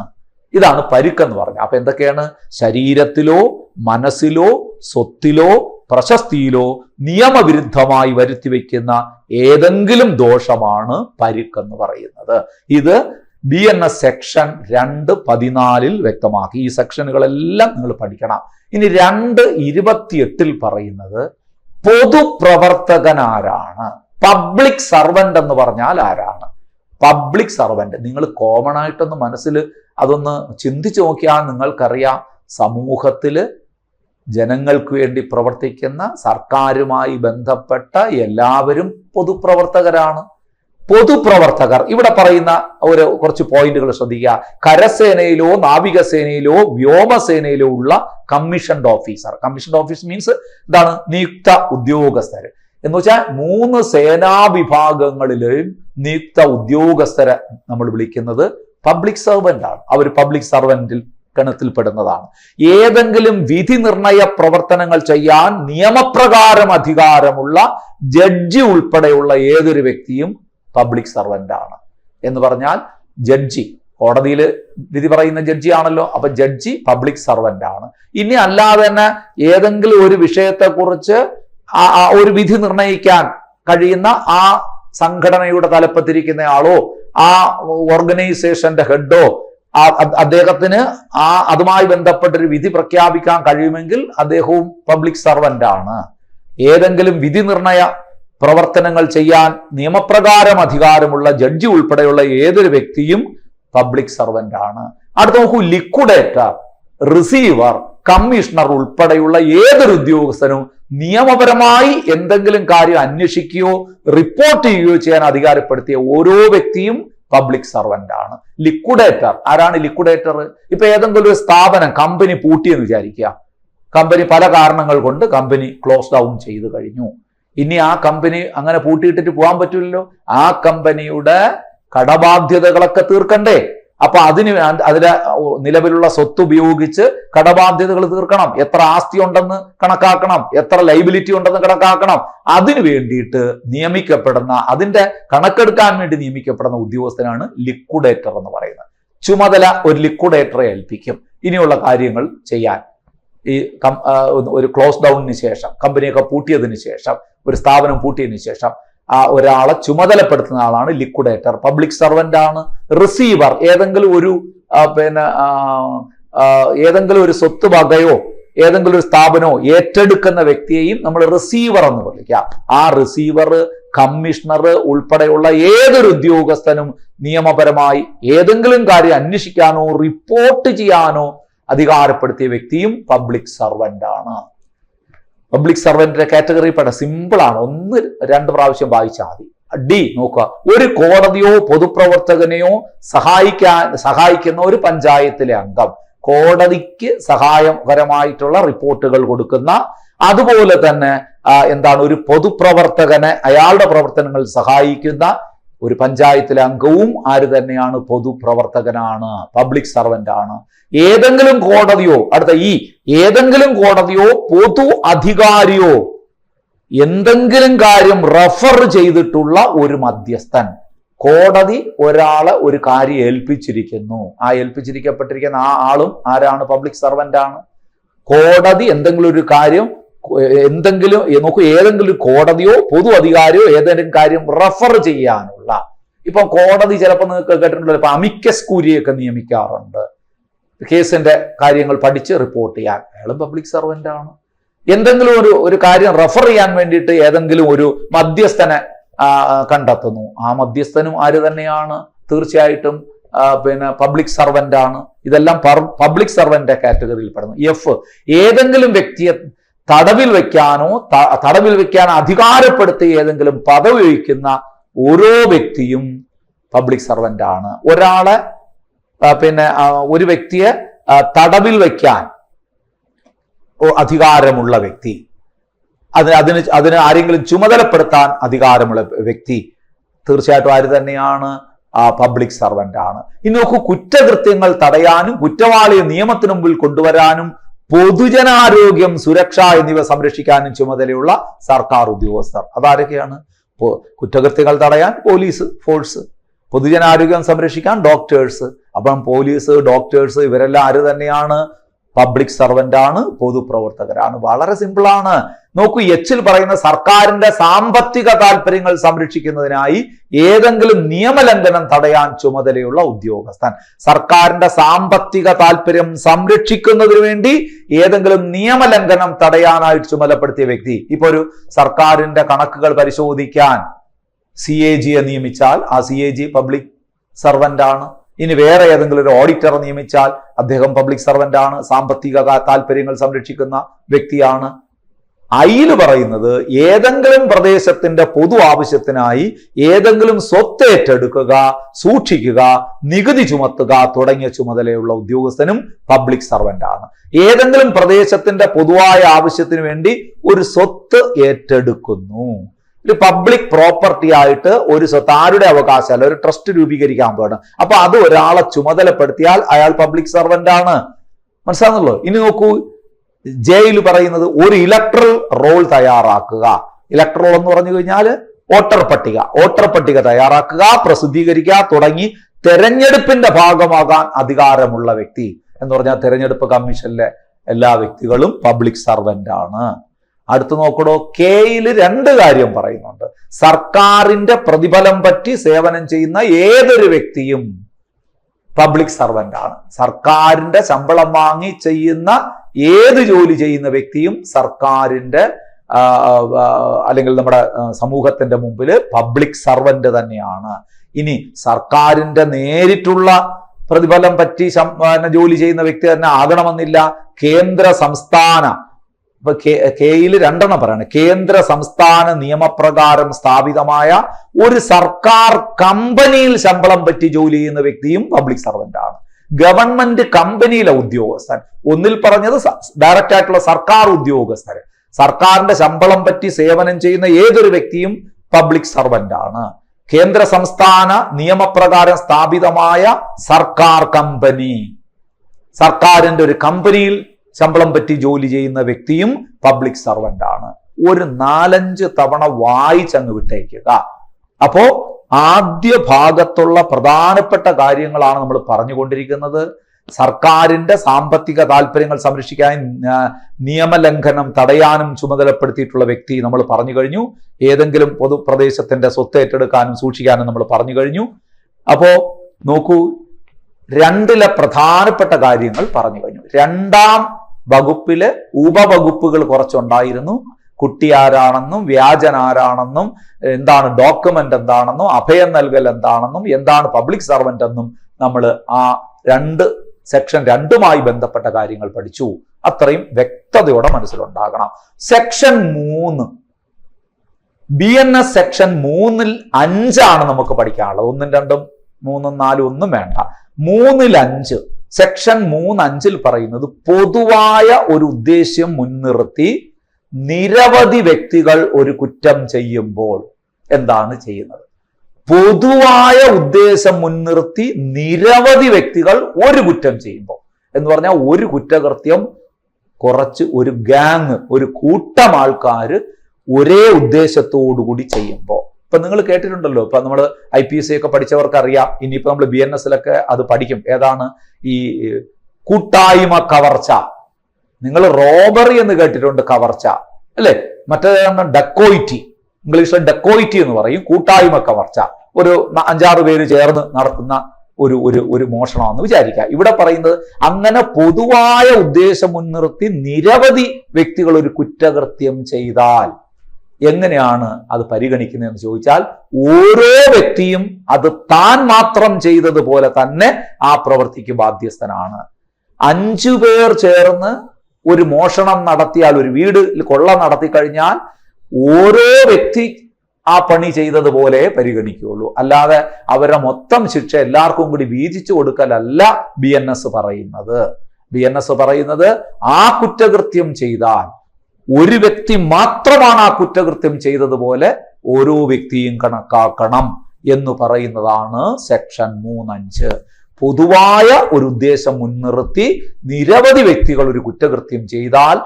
ഇതാണ് പരിക്കെന്ന് പറഞ്ഞത്. അപ്പൊ എന്തൊക്കെയാണ്? ശരീരത്തിലോ മനസ്സിലോ സ്വത്തിലോ പ്രശസ്തിയിലോ നിയമവിരുദ്ധമായി വരുത്തി വയ്ക്കുന്ന ഏതെങ്കിലും ദോഷമാണ് പരിക്കെന്ന് പറയുന്നത്. ഇത് BNS സെക്ഷൻ 2:14 വ്യക്തമാക്കി. ഈ സെക്ഷനുകളെല്ലാം നിങ്ങൾ പഠിക്കണം. ഇനി 2:28 പറയുന്നത് പൊതുപ്രവർത്തകൻ ആരാണ്, പബ്ലിക് സർവന്റ് എന്ന് പറഞ്ഞാൽ ആരാണ്? പബ്ലിക് സർവന്റ് നിങ്ങൾ കോമൺ ആയിട്ടൊന്ന് മനസ്സിൽ അതൊന്ന് ചിന്തിച്ചു നോക്കിയാൽ നിങ്ങൾക്കറിയാം, സമൂഹത്തിൽ ജനങ്ങൾക്ക് വേണ്ടി പ്രവർത്തിക്കുന്ന സർക്കാരുമായി ബന്ധപ്പെട്ട എല്ലാവരും പൊതുപ്രവർത്തകരാണ്. പൊതുപ്രവർത്തകർ ഇവിടെ പറയുന്ന കുറച്ച് പോയിന്റുകൾ ശ്രദ്ധിക്കുക. കരസേനയിലോ നാവികസേനയിലോ വ്യോമസേനയിലോ ഉള്ള commissioned officer. Commissioned officer means എന്താണ്? നിയുക്ത ഉദ്യോഗസ്ഥര് എന്ന് വെച്ചാൽ 3 സേനാ വിഭാഗങ്ങളിലെയും നിയുക്ത ഉദ്യോഗസ്ഥരെ നമ്മൾ വിളിക്കുന്നത് പബ്ലിക് സർവന്റ് ആണ്. അവർ പബ്ലിക് സർവന്റിൽ ഗണത്തിൽപ്പെടുന്നതാണ്. ഏതെങ്കിലും വിധി നിർണയ പ്രവർത്തനങ്ങൾ ചെയ്യാൻ നിയമപ്രകാരം അധികാരമുള്ള ജഡ്ജി ഉൾപ്പെടെയുള്ള ഏതൊരു വ്യക്തിയും പബ്ലിക് സർവന്റ് ആണ്. എന്ന് പറഞ്ഞാൽ ജഡ്ജി, കോടതിയിൽ വിധി പറയുന്ന ജഡ്ജി ആണല്ലോ, അപ്പൊ ജഡ്ജി പബ്ലിക് സർവന്റ് ആണ്. ഇനി അല്ലാതെ തന്നെ ഏതെങ്കിലും ഒരു വിഷയത്തെക്കുറിച്ച് ഒരു വിധി നിർണയിക്കാൻ കഴിയുന്ന ആ സംഘടനയുടെ തലപ്പത്തിരിക്കുന്ന ആളോ ആ ഓർഗനൈസേഷന്റെ ഹെഡോ അദ്ദേഹത്തിന് അതുമായി ബന്ധപ്പെട്ടൊരു വിധി പ്രഖ്യാപിക്കാൻ കഴിയുമെങ്കിൽ അദ്ദേഹവും പബ്ലിക് സർവന്റ് ആണ്. ഏതെങ്കിലും വിധി നിർണയ പ്രവർത്തനങ്ങൾ ചെയ്യാൻ നിയമപ്രകാരം അധികാരമുള്ള ജഡ്ജി ഉൾപ്പെടെയുള്ള ഏതൊരു വ്യക്തിയും പബ്ലിക് സർവന്റ് ആണ്. അടുത്ത നോക്കൂ, ലിക്വിഡേറ്റർ, റിസീവർ, കമ്മീഷണർ ഉൾപ്പെടെയുള്ള ഏതൊരു ഉദ്യോഗസ്ഥനും നിയമപരമായി എന്തെങ്കിലും കാര്യം അന്വേഷിക്കുകയോ റിപ്പോർട്ട് ചെയ്യുകയോ ചെയ്യാൻ അധികാരപ്പെടുത്തിയ ഓരോ വ്യക്തിയും പബ്ലിക് സർവന്റ് ആണ്. ലിക്വിഡേറ്റർ ആരാണ്? ലിക്വിഡേറ്റർ ഇപ്പൊ ഏതെങ്കിലും ഒരു സ്ഥാപനം കമ്പനി പൂട്ടിയെന്ന് വിചാരിക്കുക. കമ്പനി പല കാരണങ്ങൾ കൊണ്ട് കമ്പനി ക്ലോസ് ഡൗൺ ചെയ്തു കഴിഞ്ഞു. ഇനി ആ കമ്പനി അങ്ങനെ പൂട്ടിയിട്ടിട്ട് പോകാൻ പറ്റില്ലല്ലോ. ആ കമ്പനിയുടെ കടബാധ്യതകളൊക്കെ തീർക്കണ്ടേ? അപ്പൊ അതിലെ നിലവിലുള്ള സ്വത്ത് ഉപയോഗിച്ച് കടബാധ്യതകൾ തീർക്കണം. എത്ര ആസ്തി ഉണ്ടെന്ന് കണക്കാക്കണം, എത്ര ലൈബിലിറ്റി ഉണ്ടെന്ന് കണക്കാക്കണം. അതിനു വേണ്ടിയിട്ട് നിയമിക്കപ്പെടുന്ന, അതിന്റെ കണക്കെടുക്കാൻ വേണ്ടി നിയമിക്കപ്പെടുന്ന ഉദ്യോഗസ്ഥനാണ് ലിക്വിഡേറ്റർ എന്ന് പറയുന്നത്. ചുമതല ഒരു ലിക്വിഡേറ്ററെ ഏൽപ്പിക്കും ഇനിയുള്ള കാര്യങ്ങൾ ചെയ്യാൻ. ഈ ഒരു ക്ലോസ് ഡൗണിന് ശേഷം, കമ്പനിയൊക്കെ പൂട്ടിയതിന് ശേഷം, ഒരു സ്ഥാപനം പൂട്ടിയതിനു ശേഷം ഒരാളെ ചുമതലപ്പെടുത്തുന്ന ആളാണ് ലിക്വിഡേറ്റർ. പബ്ലിക് സർവന്റ് ആണ്. റിസീവർ ഏതെങ്കിലും ഒരു സ്വത്ത് വകയോ ഏതെങ്കിലും ഒരു സ്ഥാപനമോ ഏറ്റെടുക്കുന്ന വ്യക്തിയെയും നമ്മൾ റിസീവർ എന്ന് വിളിക്കാം. ആ റിസീവർ, കമ്മീഷണർ ഉൾപ്പെടെയുള്ള ഏതൊരു ഉദ്യോഗസ്ഥനും നിയമപരമായി ഏതെങ്കിലും കാര്യം അന്വേഷിക്കാനോ റിപ്പോർട്ട് ചെയ്യാനോ അധികാരപ്പെടുത്തിയ വ്യക്തിയും പബ്ലിക് സർവന്റ് ആണ്. പബ്ലിക് സർവന്റിന്റെ കാറ്റഗറി പെട്ട സിമ്പിളാണ്. 1-2 പ്രാവശ്യം വായിച്ചാൽ മതി. ഡി നോക്കുക, ഒരു കോടതിയോ പൊതുപ്രവർത്തകനെയോ സഹായിക്കുന്ന ഒരു പഞ്ചായത്തിലെ അംഗം, കോടതിക്ക് സഹായകരമായിട്ടുള്ള റിപ്പോർട്ടുകൾ കൊടുക്കുന്ന, അതുപോലെ തന്നെ ഒരു പൊതുപ്രവർത്തകനെ അയാളുടെ പ്രവർത്തനങ്ങൾ സഹായിക്കുന്ന ഒരു പഞ്ചായത്തിലെ അംഗവും ആര് തന്നെയാണ്? പൊതുപ്രവർത്തകനാണ്, പബ്ലിക് സർവന്റ് ആണ്. ഏതെങ്കിലും കോടതിയോ, ഏതെങ്കിലും കോടതിയോ പൊതു അധികാരിയോ എന്തെങ്കിലും കാര്യം റെഫർ ചെയ്തിട്ടുള്ള ഒരു മധ്യസ്ഥൻ, കോടതി ഒരാളെ ഒരു കാര്യം ഏൽപ്പിച്ചിരിക്കുന്നു, ആ ഏൽപ്പിച്ചിരിക്കപ്പെട്ടിരിക്കുന്ന ആ ആളും ആരാണ്? പബ്ലിക് സർവന്റ് ആണ്. കോടതി എന്തെങ്കിലും ഒരു കാര്യം ഏതെങ്കിലും കോടതിയോ പൊതു അധികാരിയോ ഏതെങ്കിലും കാര്യം റെഫർ ചെയ്യാനുള്ള, ഇപ്പൊ കോടതി ചിലപ്പോൾ നിങ്ങൾക്ക് കേട്ടിട്ടുണ്ടല്ലോ, ഇപ്പൊ അമിക്കസ് ക്യൂറിയൊക്കെ നിയമിക്കാറുണ്ട് കേസിന്റെ കാര്യങ്ങൾ പഠിച്ച് റിപ്പോർട്ട് ചെയ്യാൻ. അയാളും പബ്ലിക് സർവന്റ് ആണ്. എന്തെങ്കിലും ഒരു കാര്യം റെഫർ ചെയ്യാൻ വേണ്ടിയിട്ട് ഏതെങ്കിലും ഒരു മധ്യസ്ഥനെ കണ്ടെത്തുന്നു, ആ മധ്യസ്ഥനും ആര് തന്നെയാണ്? തീർച്ചയായിട്ടും പബ്ലിക് സർവന്റ് ആണ്. ഇതെല്ലാം പബ്ലിക് സർവന്റ് കാറ്റഗറിയിൽ പെടുന്നു. ഏതെങ്കിലും വ്യക്തിയെ തടവിൽ വെക്കാൻ അധികാരപ്പെടുത്തി ഏതെങ്കിലും പദവി വഹിക്കുന്ന ഓരോ വ്യക്തിയും പബ്ലിക് സർവന്റ് ആണ്. ഒരാളെ ഒരു വ്യക്തിയെ തടവിൽ വയ്ക്കാൻ അധികാരമുള്ള വ്യക്തി, അതിന് ആരെങ്കിലും ചുമതലപ്പെടുത്താൻ അധികാരമുള്ള വ്യക്തി തീർച്ചയായിട്ടും ആര് തന്നെയാണ്? പബ്ലിക് സർവന്റ് ആണ്. ഇനി നോക്കൂ, കുറ്റകൃത്യങ്ങൾ തടയാനും കുറ്റവാളിയെ നിയമത്തിന് മുമ്പിൽ കൊണ്ടുവരാനും പൊതുജനാരോഗ്യം, സുരക്ഷ എന്നിവ സംരക്ഷിക്കാനും ചുമതലയുള്ള സർക്കാർ ഉദ്യോഗസ്ഥർ. അതാരൊക്കെയാണ്? കുറ്റകൃത്യങ്ങൾ തടയാൻ പോലീസ് ഫോഴ്സ്, പൊതുജനാരോഗ്യം സംരക്ഷിക്കാൻ ഡോക്ടേഴ്സ്. അപ്പം പോലീസ്, ഡോക്ടേഴ്സ് ഇവരെല്ലാം ആര് തന്നെയാണ്? പബ്ലിക് സർവന്റ് ആണ്, പൊതുപ്രവർത്തകരാണ്. വളരെ സിമ്പിളാണ്. നോക്കൂ, എച്ചിൽ പറയുന്ന സർക്കാരിന്റെ സാമ്പത്തിക താല്പര്യങ്ങൾ സംരക്ഷിക്കുന്നതിനായി ഏതെങ്കിലും നിയമലംഘനം തടയാൻ ചുമതലയുള്ള ഉദ്യോഗസ്ഥൻ, സർക്കാരിന്റെ സാമ്പത്തിക താല്പര്യം സംരക്ഷിക്കുന്നതിന് വേണ്ടി ഏതെങ്കിലും നിയമലംഘനം തടയാനായിട്ട് ചുമതലപ്പെടുത്തിയ വ്യക്തി. ഇപ്പൊ ഒരു സർക്കാരിന്റെ കണക്കുകൾ പരിശോധിക്കാൻ CAG നിയമിച്ചാൽ ആ CAG പബ്ലിക് സർവന്റ് ആണ്. ഇനി വേറെ ഏതെങ്കിലും ഒരു ഓഡിറ്ററെ നിയമിച്ചാൽ അദ്ദേഹം പബ്ലിക് സർവന്റ് ആണ്, സാമ്പത്തിക താല്പര്യങ്ങൾ സംരക്ഷിക്കുന്ന വ്യക്തിയാണ്. അതിൽ പറയുന്നത് ഏതെങ്കിലും പ്രദേശത്തിന്റെ പൊതു ആവശ്യത്തിനായി ഏതെങ്കിലും സ്വത്ത് ഏറ്റെടുക്കുക, സൂക്ഷിക്കുക, നികുതി ചുമത്തുക തുടങ്ങിയ ചുമതലയുള്ള ഉദ്യോഗസ്ഥനും പബ്ലിക് സർവന്റ് ആണ്. ഏതെങ്കിലും പ്രദേശത്തിന്റെ പൊതുവായ ആവശ്യത്തിന് വേണ്ടി ഒരു സ്വത്ത് ഏറ്റെടുക്കുന്നു, ഒരു പബ്ലിക് പ്രോപ്പർട്ടി ആയിട്ട് ഒരു സ്വത്ത്, ആരുടെ അവകാശമല്ല, ഒരു ട്രസ്റ്റ് രൂപീകരിക്കാൻ പോകണം. അപ്പൊ അത് ഒരാളെ ചുമതലപ്പെടുത്തിയാൽ അയാൾ പബ്ലിക് സർവന്റ് ആണ്. മനസ്സിലാകുന്നല്ലോ. ഇനി നോക്കൂ, ജയിൽ പറയുന്നത് ഒരു ഇലക്ട്രൽ റോൾ തയ്യാറാക്കുക. ഇലക്ട്രൽ എന്ന് പറഞ്ഞു കഴിഞ്ഞാൽ വോട്ടർ പട്ടിക തയ്യാറാക്കുക, പ്രസിദ്ധീകരിക്കുക തുടങ്ങി തെരഞ്ഞെടുപ്പിന്റെ ഭാഗമാകാൻ അധികാരമുള്ള വ്യക്തി എന്ന് പറഞ്ഞാൽ തെരഞ്ഞെടുപ്പ് കമ്മീഷനിലെ എല്ലാ വ്യക്തികളും പബ്ലിക് സർവന്റ് ആണ്. അടുത്ത് നോക്കണോ, കെയിൽ 2 കാര്യം പറയുന്നുണ്ട്. സർക്കാരിന്റെ പ്രതിഫലം പറ്റി സേവനം ചെയ്യുന്ന ഏതൊരു വ്യക്തിയും പബ്ലിക് സർവന്റ് ആണ്. സർക്കാരിന്റെ ശമ്പളം വാങ്ങി ചെയ്യുന്ന ഏത് ജോലി ചെയ്യുന്ന വ്യക്തിയും സർക്കാരിന്റെ അല്ലെങ്കിൽ നമ്മുടെ സമൂഹത്തിന്റെ മുമ്പിൽ പബ്ലിക് സർവന്റ് തന്നെയാണ്. ഇനി സർക്കാരിന്റെ നേരിട്ടുള്ള പ്രതിഫലം പറ്റി ജോലി ചെയ്യുന്ന വ്യക്തി തന്നെ ആകണമെന്നില്ല. കേന്ദ്ര സംസ്ഥാന, ഇപ്പൊ കെയിൽ 2 പറയാണ്. കേന്ദ്ര സംസ്ഥാന നിയമപ്രകാരം സ്ഥാപിതമായ ഒരു സർക്കാർ കമ്പനിയിൽ ശമ്പളം പറ്റി ജോലി ചെയ്യുന്ന വ്യക്തിയും പബ്ലിക് സർവന്റ് ആണ്. ഗവൺമെന്റ് കമ്പനിയിലെ ഉദ്യോഗസ്ഥൻ, ഒന്നിൽ പറഞ്ഞത് ഡയറക്റ്റ് ആയിട്ടുള്ള സർക്കാർ ഉദ്യോഗസ്ഥര്, സർക്കാരിന്റെ ശമ്പളം പറ്റി സേവനം ചെയ്യുന്ന ഏതൊരു വ്യക്തിയും പബ്ലിക് സർവന്റ് ആണ്. കേന്ദ്ര സംസ്ഥാന നിയമപ്രകാരം സ്ഥാപിതമായ സർക്കാർ കമ്പനി, സർക്കാരിന്റെ ഒരു കമ്പനിയിൽ ശമ്പളം പറ്റി ജോലി ചെയ്യുന്ന വ്യക്തിയും പബ്ലിക് സർവന്റ് ആണ്. ഒരു 4-5 തവണ വായിച്ചങ്ങ് വിട്ടേക്കുക. അപ്പോ ആദ്യ ഭാഗത്തുള്ള പ്രധാനപ്പെട്ട കാര്യങ്ങളാണ് നമ്മൾ പറഞ്ഞുകൊണ്ടിരിക്കുന്നത്. സർക്കാരിന്റെ സാമ്പത്തിക താല്പര്യങ്ങൾ സംരക്ഷിക്കാൻ നിയമലംഘനം തടയാനും ചുമതലപ്പെടുത്തിയിട്ടുള്ള വ്യക്തി നമ്മൾ പറഞ്ഞു കഴിഞ്ഞു. ഏതെങ്കിലും പൊതുപ്രദേശത്തിന്റെ സ്വത്ത് ഏറ്റെടുക്കാനും സൂക്ഷിക്കാനും നമ്മൾ പറഞ്ഞു കഴിഞ്ഞു. അപ്പോ നോക്കൂ, 2 പ്രധാനപ്പെട്ട കാര്യങ്ങൾ പറഞ്ഞു കഴിഞ്ഞു. 2-ാം വകുപ്പില് ഉപവകുപ്പുകൾ കുറച്ചുണ്ടായിരുന്നു. കുട്ടി ആരാണെന്നും വ്യാജൻ ആരാണെന്നും എന്താണ് ഡോക്യുമെന്റ് എന്താണെന്നും അഭയം നൽകൽ എന്താണെന്നും എന്താണ് പബ്ലിക് സർവന്റ് എന്നും നമ്മൾ ആ സെക്ഷൻ 2മായി ബന്ധപ്പെട്ട കാര്യങ്ങൾ പഠിച്ചു. അത്രയും വ്യക്തതയോടെ മനസ്സിലുണ്ടാകണം. സെക്ഷൻ 3 BNS സെക്ഷൻ 3-ൽ 5 നമുക്ക് പഠിക്കാനുള്ളത്. 1, 2, 3, 4 ഒന്നും വേണ്ട. 3-ൽ 5 സെക്ഷൻ 3(5) പറയുന്നത് പൊതുവായ ഒരു ഉദ്ദേശ്യം മുൻനിർത്തി നിരവധി വ്യക്തികൾ ഒരു കുറ്റം ചെയ്യുമ്പോൾ എന്താണ് ചെയ്യുന്നത്? പൊതുവായ ഉദ്ദേശം മുൻനിർത്തി നിരവധി വ്യക്തികൾ ഒരു കുറ്റം ചെയ്യുമ്പോൾ എന്ന് പറഞ്ഞാൽ ഒരു കുറ്റകൃത്യം കുറച്ച് ഒരു ഗ്യാങ്, ഒരു കൂട്ടം ആൾക്കാർ ഒരേ ഉദ്ദേശത്തോടുകൂടി ചെയ്യുമ്പോൾ, ഇപ്പൊ നിങ്ങൾ കേട്ടിട്ടുണ്ടല്ലോ, ഇപ്പൊ നമ്മൾ IPSC ഒക്കെ പഠിച്ചവർക്ക് അറിയാം, ഇനിയിപ്പോ നമ്മൾ BNS-ലൊക്കെ അത് പഠിക്കും. ഏതാണ് ഈ കൂട്ടായ്മ കവർച്ച? നിങ്ങൾ റോബറി എന്ന് കേട്ടിട്ടുണ്ട്, കവർച്ച അല്ലെ? മറ്റേതാണ് ഡക്കോയിറ്റി, ഇംഗ്ലീഷിൽ ഡക്കോയിറ്റി എന്ന് പറയും. കൂട്ടായ്മ കവർച്ച ഒരു 5-6 പേര് ചേർന്ന് നടത്തുന്ന ഒരു മോഷണമെന്ന് വിചാരിക്കുക. ഇവിടെ പറയുന്നത് അങ്ങനെ പൊതുവായ ഉദ്ദേശം മുൻനിർത്തി നിരവധി വ്യക്തികൾ ഒരു കുറ്റകൃത്യം ചെയ്താൽ എങ്ങനെയാണ് അത് പരിഗണിക്കുന്നതെന്ന് ചോദിച്ചാൽ, ഓരോ വ്യക്തിയും അത് താൻ മാത്രം ചെയ്തതുപോലെ തന്നെ ആ പ്രവൃത്തിക്ക് ബാധ്യസ്ഥനാണ്. 5 പേർ ചേർന്ന് ഒരു മോഷണം നടത്തിയാൽ, ഒരു വീട് കൊള്ള നടത്തി കഴിഞ്ഞാൽ ഓരോ വ്യക്തി ആ പണി ചെയ്തതുപോലെ പരിഗണിക്കുകയുള്ളൂ. അല്ലാതെ അവരുടെ മൊത്തം ശിക്ഷ എല്ലാവർക്കും കൂടി വീതിച്ചു കൊടുക്കലല്ല BNS പറയുന്നത്. BNS പറയുന്നത് ആ കുറ്റകൃത്യം ചെയ്താൽ ഒരു വ്യക്തി മാത്രമാണ് ആ കുറ്റകൃത്യം ചെയ്തതുപോലെ ഓരോ വ്യക്തിയും കണക്കാക്കണം എന്ന് പറയുന്നതാണ് സെക്ഷൻ 3(5). പൊതുവായ ഒരു ഉദ്ദേശം മുൻനിർത്തി നിരവധി വ്യക്തികൾ ഒരു കുറ്റകൃത്യം ചെയ്താൽ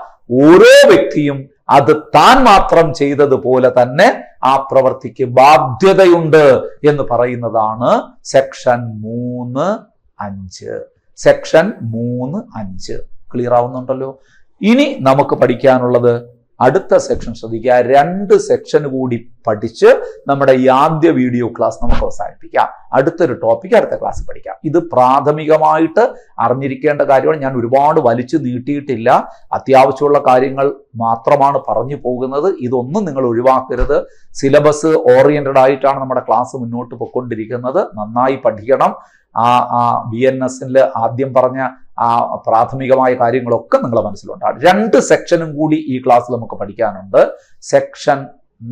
ഓരോ വ്യക്തിയും അത് താൻ മാത്രം ചെയ്തതുപോലെ തന്നെ ആ പ്രവൃത്തിക്ക് ബാധ്യതയുണ്ട് എന്ന് പറയുന്നതാണ് സെക്ഷൻ 3(5). Section 3(5) clear ആവുന്നുണ്ടല്ലോ? ഇനി നമുക്ക് പഠിക്കാനുള്ളത് അടുത്ത സെക്ഷൻ ശ്രദ്ധിക്കുക. 2 സെക്ഷൻ കൂടി പഠിച്ച് നമ്മുടെ ഈ ആദ്യ വീഡിയോ ക്ലാസ് നമുക്ക് അവസാനിപ്പിക്കാം. അടുത്തൊരു ടോപ്പിക് അടുത്ത ക്ലാസ് പഠിക്കാം. ഇത് പ്രാഥമികമായിട്ട് അറിഞ്ഞിരിക്കേണ്ട കാര്യമാണ്. ഞാൻ ഒരുപാട് വലിച്ചു നീട്ടിയിട്ടില്ല, അത്യാവശ്യമുള്ള കാര്യങ്ങൾ മാത്രമാണ് പറഞ്ഞു പോകുന്നത്. ഇതൊന്നും നിങ്ങൾ ഒഴിവാക്കരുത്. സിലബസ് ഓറിയന്റഡ് ആയിട്ടാണ് നമ്മുടെ ക്ലാസ് മുന്നോട്ട് പോയിക്കൊണ്ടിരിക്കുന്നത്. നന്നായി പഠിക്കണം. BNS-ൽ ആദ്യം പറഞ്ഞ ആ പ്രാഥമികമായ കാര്യങ്ങളൊക്കെ നിങ്ങളെ മനസ്സിലുണ്ടാകും. 2 സെക്ഷനും കൂടി ഈ ക്ലാസ്സിൽ നമുക്ക് പഠിക്കാനുണ്ട്. സെക്ഷൻ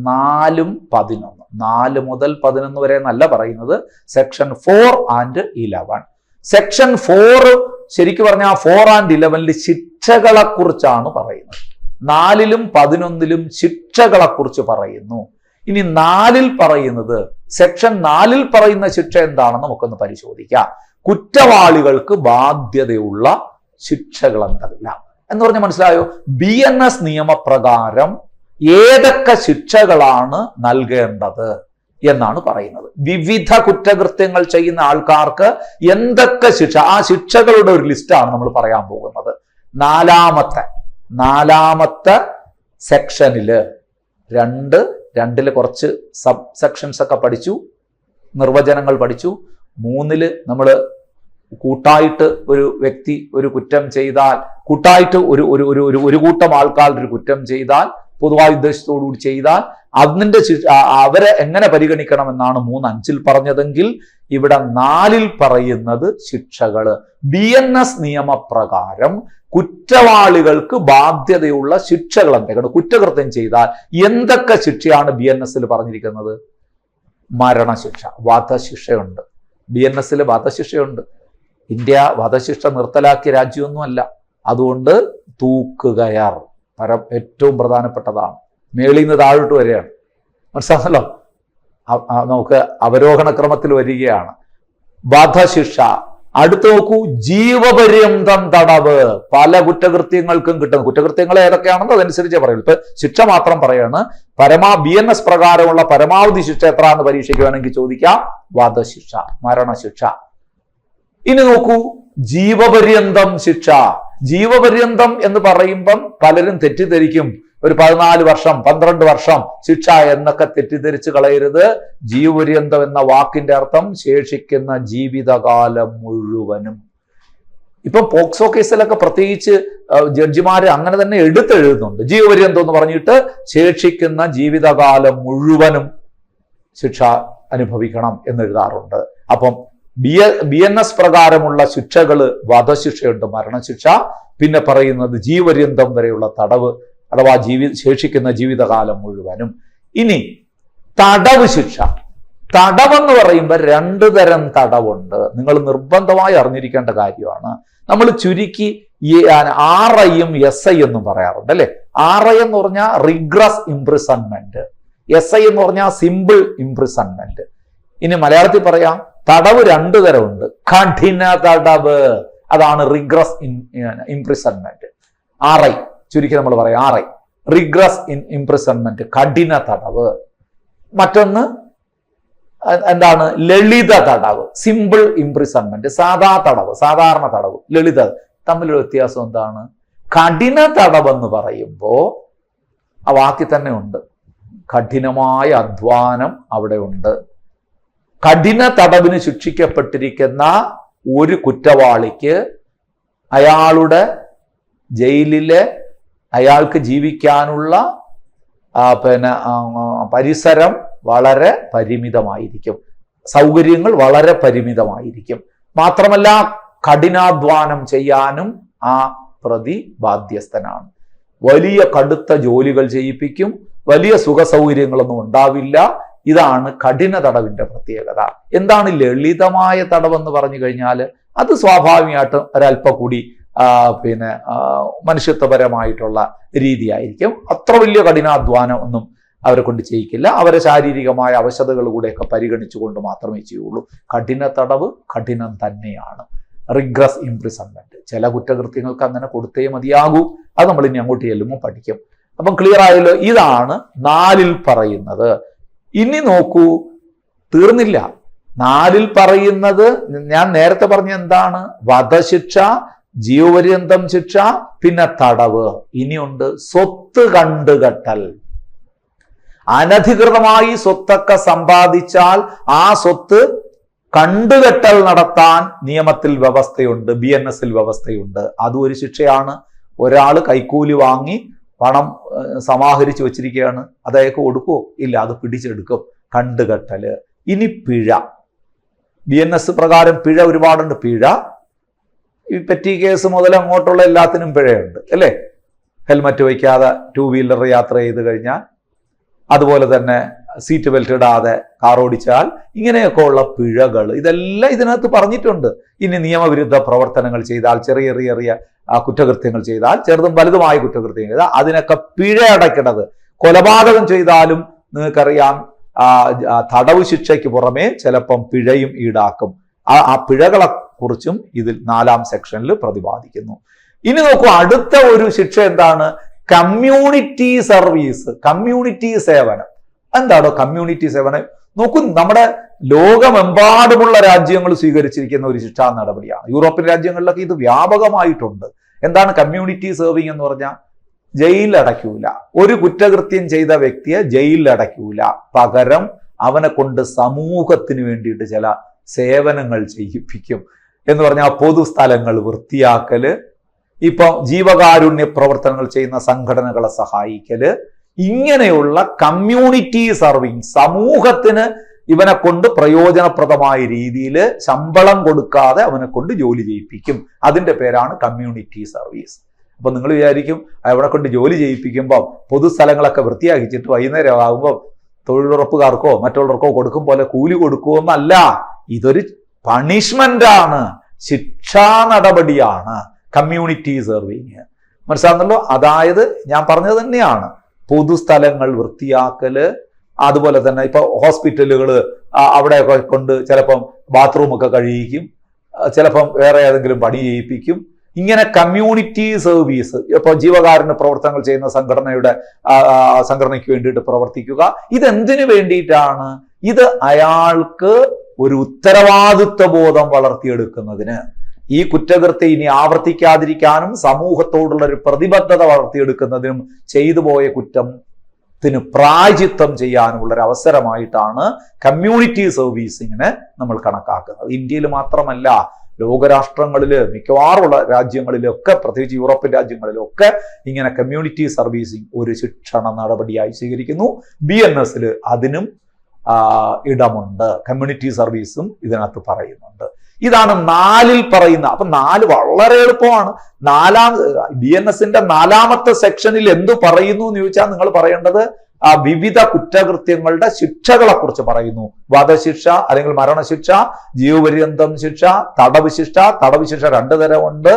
4ഉം 11. 4 മുതൽ 11 വരെ എന്നല്ല പറയുന്നത്, സെക്ഷൻ 4 and 11. സെക്ഷൻ 4 ശരിക്കും പറഞ്ഞാൽ 4 and 11 ശിക്ഷകളെ കുറിച്ചാണ് പറയുന്നത്. 4ലും 11ലും ശിക്ഷകളെ കുറിച്ച് പറയുന്നു. ഇനി 4ൽ പറയുന്നത്, സെക്ഷൻ 4ൽ പറയുന്ന ശിക്ഷ എന്താണെന്ന് നമുക്കൊന്ന് പരിശോധിക്കാം. കുറ്റവാളികൾക്ക് ബാധ്യതയുള്ള ശിക്ഷകൾ എന്തെല്ലാം എന്ന് പറഞ്ഞാൽ മനസ്സിലായോ? BNS നിയമപ്രകാരം ഏതൊക്കെ ശിക്ഷകളാണ് നൽകേണ്ടത് എന്നാണ് പറയുന്നത്. വിവിധ കുറ്റകൃത്യങ്ങൾ ചെയ്യുന്ന ആൾക്കാർക്ക് എന്തൊക്കെ ശിക്ഷ, ആ ശിക്ഷകളുടെ ഒരു ലിസ്റ്റാണ് നമ്മൾ പറയാൻ പോകുന്നത്. നാലാമത്തെ സെക്ഷനില് 2ല് കുറച്ച് സബ് സെക്ഷൻസ് ഒക്കെ പഠിച്ചു, നിർവചനങ്ങൾ പഠിച്ചു. 3ല് നമ്മൾ കൂട്ടായിട്ട് ഒരു വ്യക്തി ഒരു കുറ്റം ചെയ്താൽ, കൂട്ടായിട്ട് ഒരു കൂട്ടം ആൾക്കാർ ഒരു കുറ്റം ചെയ്താൽ, പൊതുവായ ഉദ്ദേശത്തോടുകൂടി ചെയ്താൽ അതിന്റെ അവരെ എങ്ങനെ പരിഗണിക്കണമെന്നാണ് 3(5)ൽ പറഞ്ഞതെങ്കിൽ, ഇവിടെ 4ൽ പറയുന്നത് ശിക്ഷകള്. BNS നിയമപ്രകാരം കുറ്റവാളികൾക്ക് ബാധ്യതയുള്ള ശിക്ഷകൾ എന്തൊക്കെയാണ്? കുറ്റകൃത്യം ചെയ്താൽ എന്തൊക്കെ ശിക്ഷയാണ് BNS-ൽ പറഞ്ഞിരിക്കുന്നത്? മരണശിക്ഷ, വധശിക്ഷയുണ്ട്. BNS-ൽ വധശിക്ഷയുണ്ട്. ഇന്ത്യ വധശിക്ഷ നിർത്തലാക്കിയ രാജ്യമൊന്നുമല്ല. അതുകൊണ്ട് തൂക്കുകയർ ഏറ്റവും പ്രധാനപ്പെട്ടതാണ്. മേളിൽ നിന്ന് താഴോട്ട് വരികയാണ്, മനസ്സിലാണല്ലോ. നമുക്ക് അവരോഹണ ക്രമത്തിൽ വരികയാണ് വധശിക്ഷ. അടുത്ത് നോക്കൂ, ജീവപര്യന്തം തടവ്. പല കുറ്റകൃത്യങ്ങൾക്കും കിട്ടുന്ന കുറ്റകൃത്യങ്ങൾ ഏതൊക്കെയാണെന്ന് അതനുസരിച്ച് പറയുള്ളൂ. ഇപ്പൊ ശിക്ഷ മാത്രം പറയാണ്. BNS പ്രകാരമുള്ള പരമാവധി ശിക്ഷ എത്ര എന്ന് പരീക്ഷയ്ക്ക് വേണമെങ്കിൽ ചോദിക്കാം. വധശിക്ഷ, മരണശിക്ഷ. ഇനി നോക്കൂ, ജീവപര്യന്തം ശിക്ഷ. ജീവപര്യന്തം എന്ന് പറയുമ്പം പലരും തെറ്റിദ്ധരിക്കും, ഒരു 14 വർഷം 12 വർഷം ശിക്ഷ എന്നൊക്കെ തെറ്റിദ്ധരിച്ച് കളയരുത്. ജീവപര്യന്തം എന്ന വാക്കിന്റെ അർത്ഥം ശേഷിക്കുന്ന ജീവിതകാലം മുഴുവനും. ഇപ്പൊ പോക്സോ കേസിലൊക്കെ പ്രത്യേകിച്ച് ജഡ്ജിമാര് അങ്ങനെ തന്നെ എടുത്തെഴുതുന്നുണ്ട്. ജീവപര്യന്തം എന്ന് പറഞ്ഞിട്ട് ശേഷിക്കുന്ന ജീവിതകാലം മുഴുവനും ശിക്ഷ അനുഭവിക്കണം എന്നെഴുതാറുണ്ട്. അപ്പം BNS പ്രകാരമുള്ള ശിക്ഷകള് വധശിക്ഷയുണ്ട്, മരണശിക്ഷ. പിന്നെ പറയുന്നത് ജീവപര്യന്തം വരെയുള്ള തടവ് അഥവാ ശേഷിക്കുന്ന ജീവിതകാലം മുഴുവനും. ഇനി തടവ് ശിക്ഷ. തടവെന്ന് പറയുമ്പോൾ 2 തരം തടവുണ്ട്. നിങ്ങൾ നിർബന്ധമായി അറിഞ്ഞിരിക്കേണ്ട കാര്യമാണ്. നമ്മൾ ചുരുക്കി RI-യും SI എന്നും പറയാറുണ്ട് അല്ലെ. RI എന്ന് പറഞ്ഞാൽ റിഗ്രസ് ഇംപ്രിസൺമെന്റ്, SI എന്ന് പറഞ്ഞാൽ സിമ്പിൾ ഇംപ്രിസൺമെന്റ്. ഇനി മലയാളത്തിൽ പറയാം, തടവ് 2 തരമുണ്ട്. കഠിന തടവ്, അതാണ് റിഗ്രസ് ഇംപ്രിസൺമെന്റ്. RI ചുരുക്കി നമ്മൾ പറയാം, RI റിഗ്രസ് ഇംപ്രിസൺമെന്റ്, കഠിന തടവ്. മറ്റൊന്ന് എന്താണ്? ലളിത തടവ്, സിമ്പിൾ ഇംപ്രിസൺമെന്റ്, സാധാരണ തടവ്, ലളിത. തമ്മിലുള്ള വ്യത്യാസം എന്താണ്? കഠിന തടവ് എന്ന് പറയുമ്പോ ആ വാക്കിൽ തന്നെ ഉണ്ട്, കഠിനമായ അധ്വാനം അവിടെ ഉണ്ട്. കഠിന തടവിന് ശിക്ഷിക്കപ്പെട്ടിരിക്കുന്ന ഒരു കുറ്റവാളിക്ക് അയാളുടെ ജയിലിലെ അയാൾക്ക് ജീവിക്കാനുള്ള പരിസരം വളരെ പരിമിതമായിരിക്കും, സൗകര്യങ്ങൾ വളരെ പരിമിതമായിരിക്കും. മാത്രമല്ല കഠിനാധ്വാനം ചെയ്യാനും ആ പ്രതി ബാധ്യസ്ഥനാണ്. വലിയ കടുത്ത ജോലികൾ ചെയ്യിപ്പിക്കും, വലിയ സുഖ സൗകര്യങ്ങളൊന്നും ഉണ്ടാവില്ല. ഇതാണ് കഠിന തടവിന്റെ പ്രത്യേകത. എന്താണ് ലളിതമായ തടവെന്ന് പറഞ്ഞു കഴിഞ്ഞാൽ, അത് സ്വാഭാവികമായിട്ടും ഒരല്പം കൂടി മനുഷ്യത്വപരമായിട്ടുള്ള രീതിയായിരിക്കും. അത്ര വലിയ കഠിനാധ്വാനം ഒന്നും അവരെ കൊണ്ട് ചെയ്യിക്കില്ല. അവരെ ശാരീരികമായ അവശതകൾ കൂടെയൊക്കെ പരിഗണിച്ചുകൊണ്ട് മാത്രമേ ചെയ്യുള്ളൂ. കഠിന തടവ് കഠിനം തന്നെയാണ്. റിഗ്രസ് ഇംപ്രിസൺമെന്റ്, ചില കുറ്റകൃത്യങ്ങൾക്ക് അങ്ങനെ കൊടുത്തേ മതിയാകൂ. അത് നമ്മൾ ഇനി അങ്ങോട്ട് ചെല്ലുമ്പോൾ പഠിക്കും. അപ്പം ക്ലിയർ ആയല്ലോ? ഇതാണ് 4ൽ പറയുന്നത്. ഇനി നോക്കൂ, തീർന്നില്ല. 4ൽ പറയുന്നത് ഞാൻ നേരത്തെ പറഞ്ഞ എന്താണ്? വധശിക്ഷ, ജീവപര്യന്തം ശിക്ഷ, പിന്നെ തടവ്. ഇനിയുണ്ട് സ്വത്ത് കണ്ടുകെട്ടൽ. അനധികൃതമായി സ്വത്തൊക്കെ സമ്പാദിച്ചാൽ ആ സ്വത്ത് കണ്ടുകെട്ടൽ നടത്താൻ നിയമത്തിൽ വ്യവസ്ഥയുണ്ട്, BNS-ൽ വ്യവസ്ഥയുണ്ട്. അതും ഒരു ശിക്ഷയാണ്. ഒരാൾ കൈക്കൂലി വാങ്ങി പണം സമാഹരിച്ചു വെച്ചിരിക്കുകയാണ്, അതൊക്കെ കൊടുക്കുമോ? ഇല്ല, അത് പിടിച്ചെടുക്കും. കണ്ടുകെട്ടല്. ഇനി പിഴ. BNS പ്രകാരം പിഴ ഒരുപാടുണ്ട്. പിഴ ഈ പെറ്റി കേസ് മുതൽ അങ്ങോട്ടുള്ള എല്ലാത്തിനും പിഴയുണ്ട്, അല്ലേ? ഹെൽമറ്റ് വയ്ക്കാതെ 2 വീലർ യാത്ര ചെയ്ത് കഴിഞ്ഞാൽ, അതുപോലെ തന്നെ സീറ്റ് ബെൽറ്റ് ഇടാതെ കാർ ഓടിച്ചാൽ, ഇങ്ങനെയൊക്കെ ഉള്ള പിഴകൾ ഇതെല്ലാം ഇതിനകത്ത് പറഞ്ഞിട്ടുണ്ട്. ഇനി നിയമവിരുദ്ധ പ്രവർത്തനങ്ങൾ ചെയ്താൽ, ചെറിയ കുറ്റകൃത്യങ്ങൾ ചെയ്താൽ, ചെറുതും വലുതുമായ കുറ്റകൃത്യങ്ങൾ ചെയ്താൽ അതിനൊക്കെ പിഴ അടയ്ക്കേണ്ടത്. കൊലപാതകം ചെയ്താലും നിങ്ങൾക്കറിയാം, തടവ് ശിക്ഷയ്ക്ക് പുറമെ ചിലപ്പം പിഴയും ഈടാക്കും. ആ പിഴകളെ കുറിച്ചും ഇതിൽ 4ാം സെക്ഷനിൽ പ്രതിപാദിക്കുന്നു. ഇനി നോക്കൂ, അടുത്ത ഒരു ശിക്ഷ എന്താണ്? കമ്മ്യൂണിറ്റി സർവീസ്, കമ്മ്യൂണിറ്റി സേവനം. എന്താണോ കമ്മ്യൂണിറ്റി സേവനം? നോക്കൂ, നമ്മുടെ ലോകമെമ്പാടുമുള്ള രാജ്യങ്ങൾ സ്വീകരിച്ചിരിക്കുന്ന ഒരു ശിക്ഷാ നടപടിയാണ്. യൂറോപ്യൻ രാജ്യങ്ങളിലൊക്കെ ഇത് വ്യാപകമായിട്ടുണ്ട്. എന്താണ് കമ്മ്യൂണിറ്റി സേവിങ് എന്ന് പറഞ്ഞാൽ? ജയിലിൽ അടയ്ക്കൂല. ഒരു കുറ്റകൃത്യം ചെയ്ത വ്യക്തിയെ ജയിലിൽ അടയ്ക്കൂല. പകരം അവനെ കൊണ്ട് സമൂഹത്തിന് വേണ്ടിയിട്ട് ചില സേവനങ്ങൾ ചെയ്യിപ്പിക്കും. എന്ന് പറഞ്ഞാൽ പൊതുസ്ഥലങ്ങൾ വൃത്തിയാക്കല്, ഇപ്പൊ ജീവകാരുണ്യ പ്രവർത്തനങ്ങൾ ചെയ്യുന്ന സംഘടനകളെ സഹായിക്കല്, ഇങ്ങനെയുള്ള കമ്മ്യൂണിറ്റി സർവീസ്, സമൂഹത്തിന് ഇവനെ കൊണ്ട് പ്രയോജനപ്രദമായ രീതിയിൽ ശമ്പളം കൊടുക്കാതെ അവനെ കൊണ്ട് ജോലി ചെയ്യിപ്പിക്കും. അതിന്റെ പേരാണ് കമ്മ്യൂണിറ്റി സർവീസ്. അപ്പൊ നിങ്ങൾ വിചാരിക്കും അവനെ കൊണ്ട് ജോലി ചെയ്യിപ്പിക്കുമ്പോൾ പൊതുസ്ഥലങ്ങളൊക്കെ വൃത്തിയാക്കിച്ചിട്ട് വൈകുന്നേരം ആകുമ്പോൾ തൊഴിലുറപ്പുകാർക്കോ മറ്റുള്ളവർക്കോ കൊടുക്കും പോലെ കൂലി കൊടുക്കുമെന്നല്ല. ഇതൊരു പണിഷ്മെന്റ് ആണ്, ശിക്ഷാ നടപടിയാണ് കമ്മ്യൂണിറ്റി സർവീസ്. മനസ്സിലാകുന്നല്ലോ? അതായത് ഞാൻ പറഞ്ഞത് തന്നെയാണ്, പൊതുസ്ഥലങ്ങൾ വൃത്തിയാക്കല്, അതുപോലെ തന്നെ ഇപ്പൊ ഹോസ്പിറ്റലുകൾ അവിടെയൊക്കെ കൊണ്ട് ചിലപ്പം ബാത്റൂമൊക്കെ കഴിയിക്കും, ചിലപ്പം വേറെ ഏതെങ്കിലും പണി ചെയ്യിപ്പിക്കും. ഇങ്ങനെ കമ്മ്യൂണിറ്റി സർവീസ്, ഇപ്പൊ ജീവകാരുണ്യ പ്രവർത്തനങ്ങൾ ചെയ്യുന്ന സംഘടനയ്ക്ക് വേണ്ടിയിട്ട് പ്രവർത്തിക്കുക. ഇതെന്തിനു വേണ്ടിയിട്ടാണ്? ഇത് അയാൾക്ക് ഒരു ഉത്തരവാദിത്വ ബോധം വളർത്തിയെടുക്കുന്നതിന്, ഈ കുറ്റകൃത്യം ഇനി ആവർത്തിക്കാതിരിക്കാനും സമൂഹത്തോടുള്ള ഒരു പ്രതിബദ്ധത വളർത്തിയെടുക്കുന്നതിനും, ചെയ്തു പോയ കുറ്റത്തിന് പ്രായശ്ചിത്തം ചെയ്യാനുമുള്ള ഒരു അവസരമായിട്ടാണ് കമ്മ്യൂണിറ്റി സർവീസിങ്ങിനെ നമ്മൾ കണക്കാക്കുന്നത്. ഇന്ത്യയിൽ മാത്രമല്ല, ലോകരാഷ്ട്രങ്ങളില് മിക്കവാറുള്ള രാജ്യങ്ങളിലൊക്കെ, പ്രത്യേകിച്ച് യൂറോപ്യൻ രാജ്യങ്ങളിലൊക്കെ ഇങ്ങനെ കമ്മ്യൂണിറ്റി സർവീസിങ് ഒരു ശിക്ഷണ നടപടിയായി സ്വീകരിക്കുന്നു. BNS-ൽ അതിനും ഇടമുണ്ട്. കമ്മ്യൂണിറ്റി സർവീസും ഇതിനകത്ത് പറയുന്നുണ്ട്. ഇതാണ് 4ൽ പറയുന്ന. അപ്പൊ 4 വളരെ എളുപ്പമാണ്. BNS-ന്റെ 4ാമത്തെ സെക്ഷനിൽ എന്തു പറയുന്നു എന്ന് ചോദിച്ചാൽ നിങ്ങൾ പറയേണ്ടത് വിവിധ കുറ്റകൃത്യങ്ങളുടെ ശിക്ഷകളെ കുറിച്ച് പറയുന്നു. വധശിക്ഷ അല്ലെങ്കിൽ മരണശിക്ഷ, ജീവപര്യന്തം ശിക്ഷ, തടവ് ശിക്ഷ. തടവ് ശിക്ഷ 2 തരമുണ്ട്.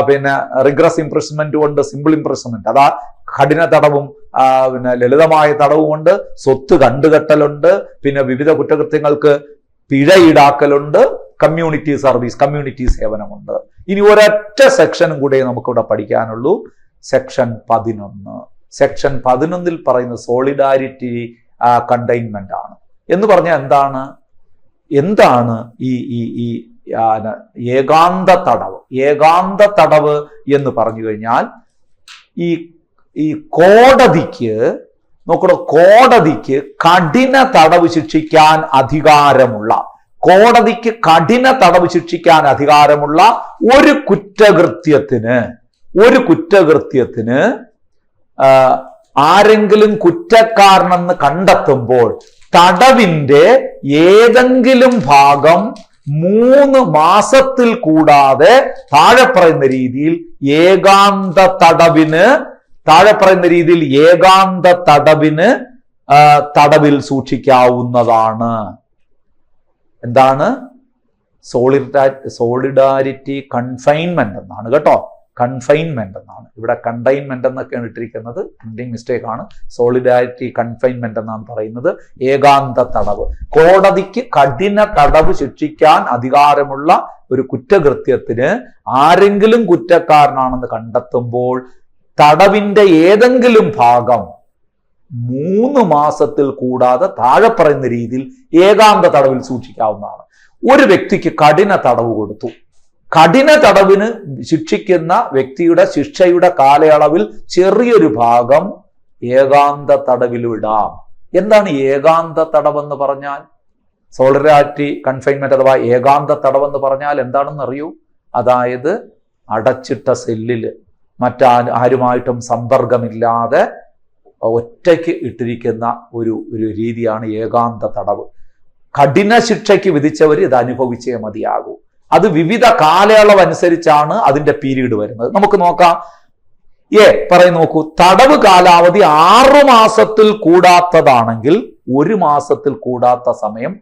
പിന്നെ റിഗ്രസ് ഇംപ്രിസൺമെന്റും ഉണ്ട്, സിമ്പിൾ ഇംപ്രിസൺമെന്റ്. അതാ കഠിന തടവും പിന്നെ ലളിതമായ തടവുമുണ്ട്, സ്വത്ത് കണ്ടുകെട്ടലുണ്ട്, പിന്നെ വിവിധ കുറ്റകൃത്യങ്ങൾക്ക് പിഴ ഈടാക്കലുണ്ട്, കമ്മ്യൂണിറ്റി സർവീസ്, കമ്മ്യൂണിറ്റി സേവനമുണ്ട്. ഇനി ഒരൊറ്റ സെക്ഷനും കൂടെ നമുക്കിവിടെ പഠിക്കാനുള്ളൂ, സെക്ഷൻ 11. സെക്ഷൻ 11 പറയുന്ന സോളിഡാരിറ്റി കണ്ടെയ്ൻമെന്റ് ആണ്. എന്ന് പറഞ്ഞാൽ എന്താണ് ഈ ഏകാന്ത തടവ്? ഏകാന്ത തടവ് എന്ന് പറഞ്ഞു കഴിഞ്ഞാൽ ഈ കോടതിക്ക് കഠിന തടവ് ശിക്ഷിക്കാൻ അധികാരമുള്ള ഒരു കുറ്റകൃത്യത്തിന് ആരെങ്കിലും കുറ്റക്കാരനെന്ന് കണ്ടെത്തുമ്പോൾ തടവിന്റെ ഏതെങ്കിലും ഭാഗം 3 മാസത്തിൽ കൂടാതെ താഴെ പറയുന്ന രീതിയിൽ ഏകാന്ത തടവിൽ സൂക്ഷിക്കാവുന്നതാണ്. എന്താണ്? സോളിഡാരിറ്റി കൺഫൈൻമെന്റ് എന്നാണ് കേട്ടോ. കൺഫൈൻമെന്റ് എന്നാണ് ഇവിടെ, കണ്ടെയ്ൻമെന്റ് എന്നൊക്കെയാണ് ഇട്ടിരിക്കുന്നത്, പ്രിന്റിംഗ് മിസ്റ്റേക്ക് ആണ്. സോളിഡാരിറ്റി കൺഫൈൻമെന്റ് എന്നാണ് പറയുന്നത്. ഏകാന്ത തടവ്, കോടതിക്ക് കഠിന തടവ് ശിക്ഷിക്കാൻ അധികാരമുള്ള ഒരു കുറ്റകൃത്യത്തിന് ആരെങ്കിലും കുറ്റക്കാരനാണെന്ന് കണ്ടെത്തുമ്പോൾ തടവിന്റെ ഏതെങ്കിലും ഭാഗം 3 മാസത്തിൽ കൂടാതെ താഴെ പറയുന്ന രീതിയിൽ ഏകാന്ത തടവിൽ സൂക്ഷിക്കാവുന്നതാണ്. ഒരു വ്യക്തിക്ക് കഠിന തടവ് കൊടുത്തു. കഠിന തടവിന് ശിക്ഷിക്കുന്ന വ്യക്തിയുടെ ശിക്ഷയുടെ കാലയളവിൽ ചെറിയൊരു ഭാഗം ഏകാന്ത തടവിൽ വിടാം. എന്താണ് ഏകാന്ത തടവെന്ന് പറഞ്ഞാൽ? സോളിഡാരിറ്റി കൺഫൈൻമെന്റ് അഥവാ ഏകാന്ത തടവെന്ന് പറഞ്ഞാൽ എന്താണെന്ന് അറിയൂ? അതായത് അടച്ചിട്ട സെല്ലില് മറ്റാരുമായിട്ടും സമ്പർക്കമില്ലാതെ ഒറ്റയ്ക്ക് ഇട്ടിരിക്കുന്ന ഒരു രീതിയാണ് ഏകാന്ത തടവ്. കഠിന ശിക്ഷയ്ക്ക് വിധിച്ചവർ ഇത് അനുഭവിച്ചേ മതിയാകൂ. അത് വിവിധ കാലയളവ് അനുസരിച്ചാണ് അതിന്റെ പീരീഡ് വരുന്നത്. നമുക്ക് നോക്കാം. നോക്കൂ, തടവ് കാലാവധി 6 മാസത്തിൽ കൂടാത്തതാണെങ്കിൽ 1 മാസത്തിൽ കൂടാത്ത സമയം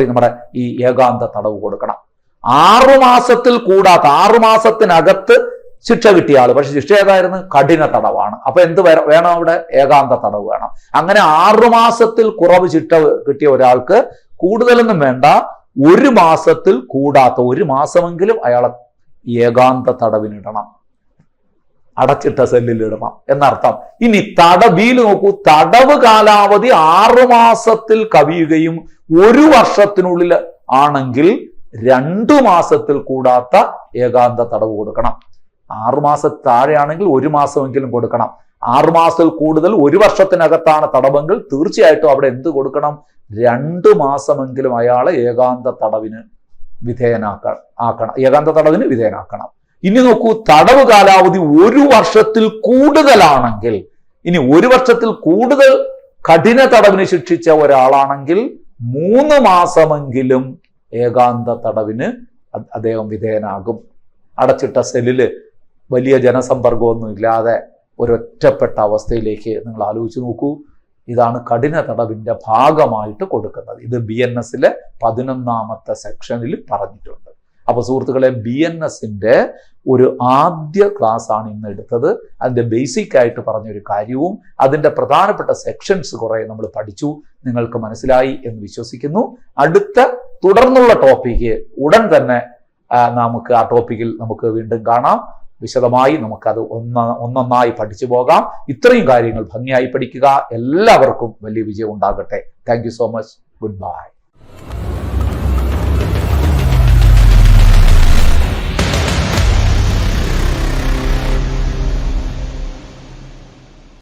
നമ്മുടെ ഈ ഏകാന്ത തടവ് കൊടുക്കണം. 6 മാസത്തിൽ കൂടാത്ത, 6 മാസത്തിനകത്ത് ശിക്ഷ കിട്ടിയ ആള്, പക്ഷെ ശിക്ഷ ഏതായിരുന്നു? കഠിന തടവാണ്. അപ്പൊ എന്ത് വേണം അവിടെ? ഏകാന്ത തടവ് വേണം. അങ്ങനെ 6 മാസത്തിൽ കുറവ് ശിക്ഷ കിട്ടിയ ഒരാൾക്ക് കൂടുതലൊന്നും വേണ്ട, 1 മാസത്തിൽ കൂടാത്ത 1 മാസമെങ്കിലും അയാളെ ഏകാന്ത തടവിനിടണം, അടച്ചിട്ട സെല്ലിലിടണം എന്നർത്ഥം. ഇനി തടവിൽ നോക്കൂ, തടവ് കാലാവധി 6 മാസത്തിൽ കവിയുകയും 1 വർഷത്തിനുള്ളിൽ ആണെങ്കിൽ 2 മാസത്തിൽ കൂടാത്ത ഏകാന്ത തടവ് കൊടുക്കണം. 6 മാസത്തിൽ താഴെയാണെങ്കിൽ 1 മാസമെങ്കിലും കൊടുക്കണം. 6 മാസത്തിൽ കൂടുതൽ 1 വർഷത്തിനകത്താണ് തടവെങ്കിൽ തീർച്ചയായിട്ടും അവിടെ എന്ത് കൊടുക്കണം? 2 മാസമെങ്കിലും അയാളെ ഏകാന്ത തടവിന് വിധേയനാക്കണം. ഇനി നോക്കൂ, തടവ് കാലാവധി 1 വർഷത്തിൽ കൂടുതലാണെങ്കിൽ, ഇനി 1 വർഷത്തിൽ കൂടുതൽ കഠിന തടവിന് ശിക്ഷിച്ച ഒരാളാണെങ്കിൽ 3 മാസമെങ്കിലും ഏകാന്ത തടവിന് അദ്ദേഹം വിധേയനാകും. അടച്ചിട്ട സെല്ലില് വലിയ ജനസമ്പർക്കമൊന്നും ഇല്ലാതെ ഒരൊറ്റപ്പെട്ട അവസ്ഥയിലേക്ക് നിങ്ങൾ ആലോചിച്ച് നോക്കൂ. ഇതാണ് കഠിന തടവിന്റെ ഭാഗമായിട്ട് കൊടുക്കുന്നത്. ഇത് BNS-ലെ 11ാമത്തെ സെക്ഷനിൽ പറഞ്ഞിട്ടുണ്ട്. അപ്പൊ സുഹൃത്തുക്കളെ, BNS-ന്റെ ഒരു ആദ്യ ക്ലാസ് ആണ് ഇന്ന് എടുത്തത്. അതിന്റെ ബേസിക് ആയിട്ട് പറഞ്ഞൊരു കാര്യവും അതിന്റെ പ്രധാനപ്പെട്ട സെക്ഷൻസ് കുറെ നമ്മൾ പഠിച്ചു. നിങ്ങൾക്ക് മനസ്സിലായി എന്ന് വിശ്വസിക്കുന്നു. അടുത്ത തുടർന്നുള്ള ടോപ്പിക്ക് ഉടൻ തന്നെ നമുക്ക് ആ ടോപ്പിക്കിൽ നമുക്ക് വീണ്ടും കാണാം. വിശദമായി നമുക്കത് ഒന്നൊന്നായി പഠിച്ചു പോകാം. ഇത്രയും കാര്യങ്ങൾ ഭംഗിയായി പഠിക്കുക. എല്ലാവർക്കും വലിയ വിജയം ഉണ്ടാകട്ടെ. Thank you so much. Good bye.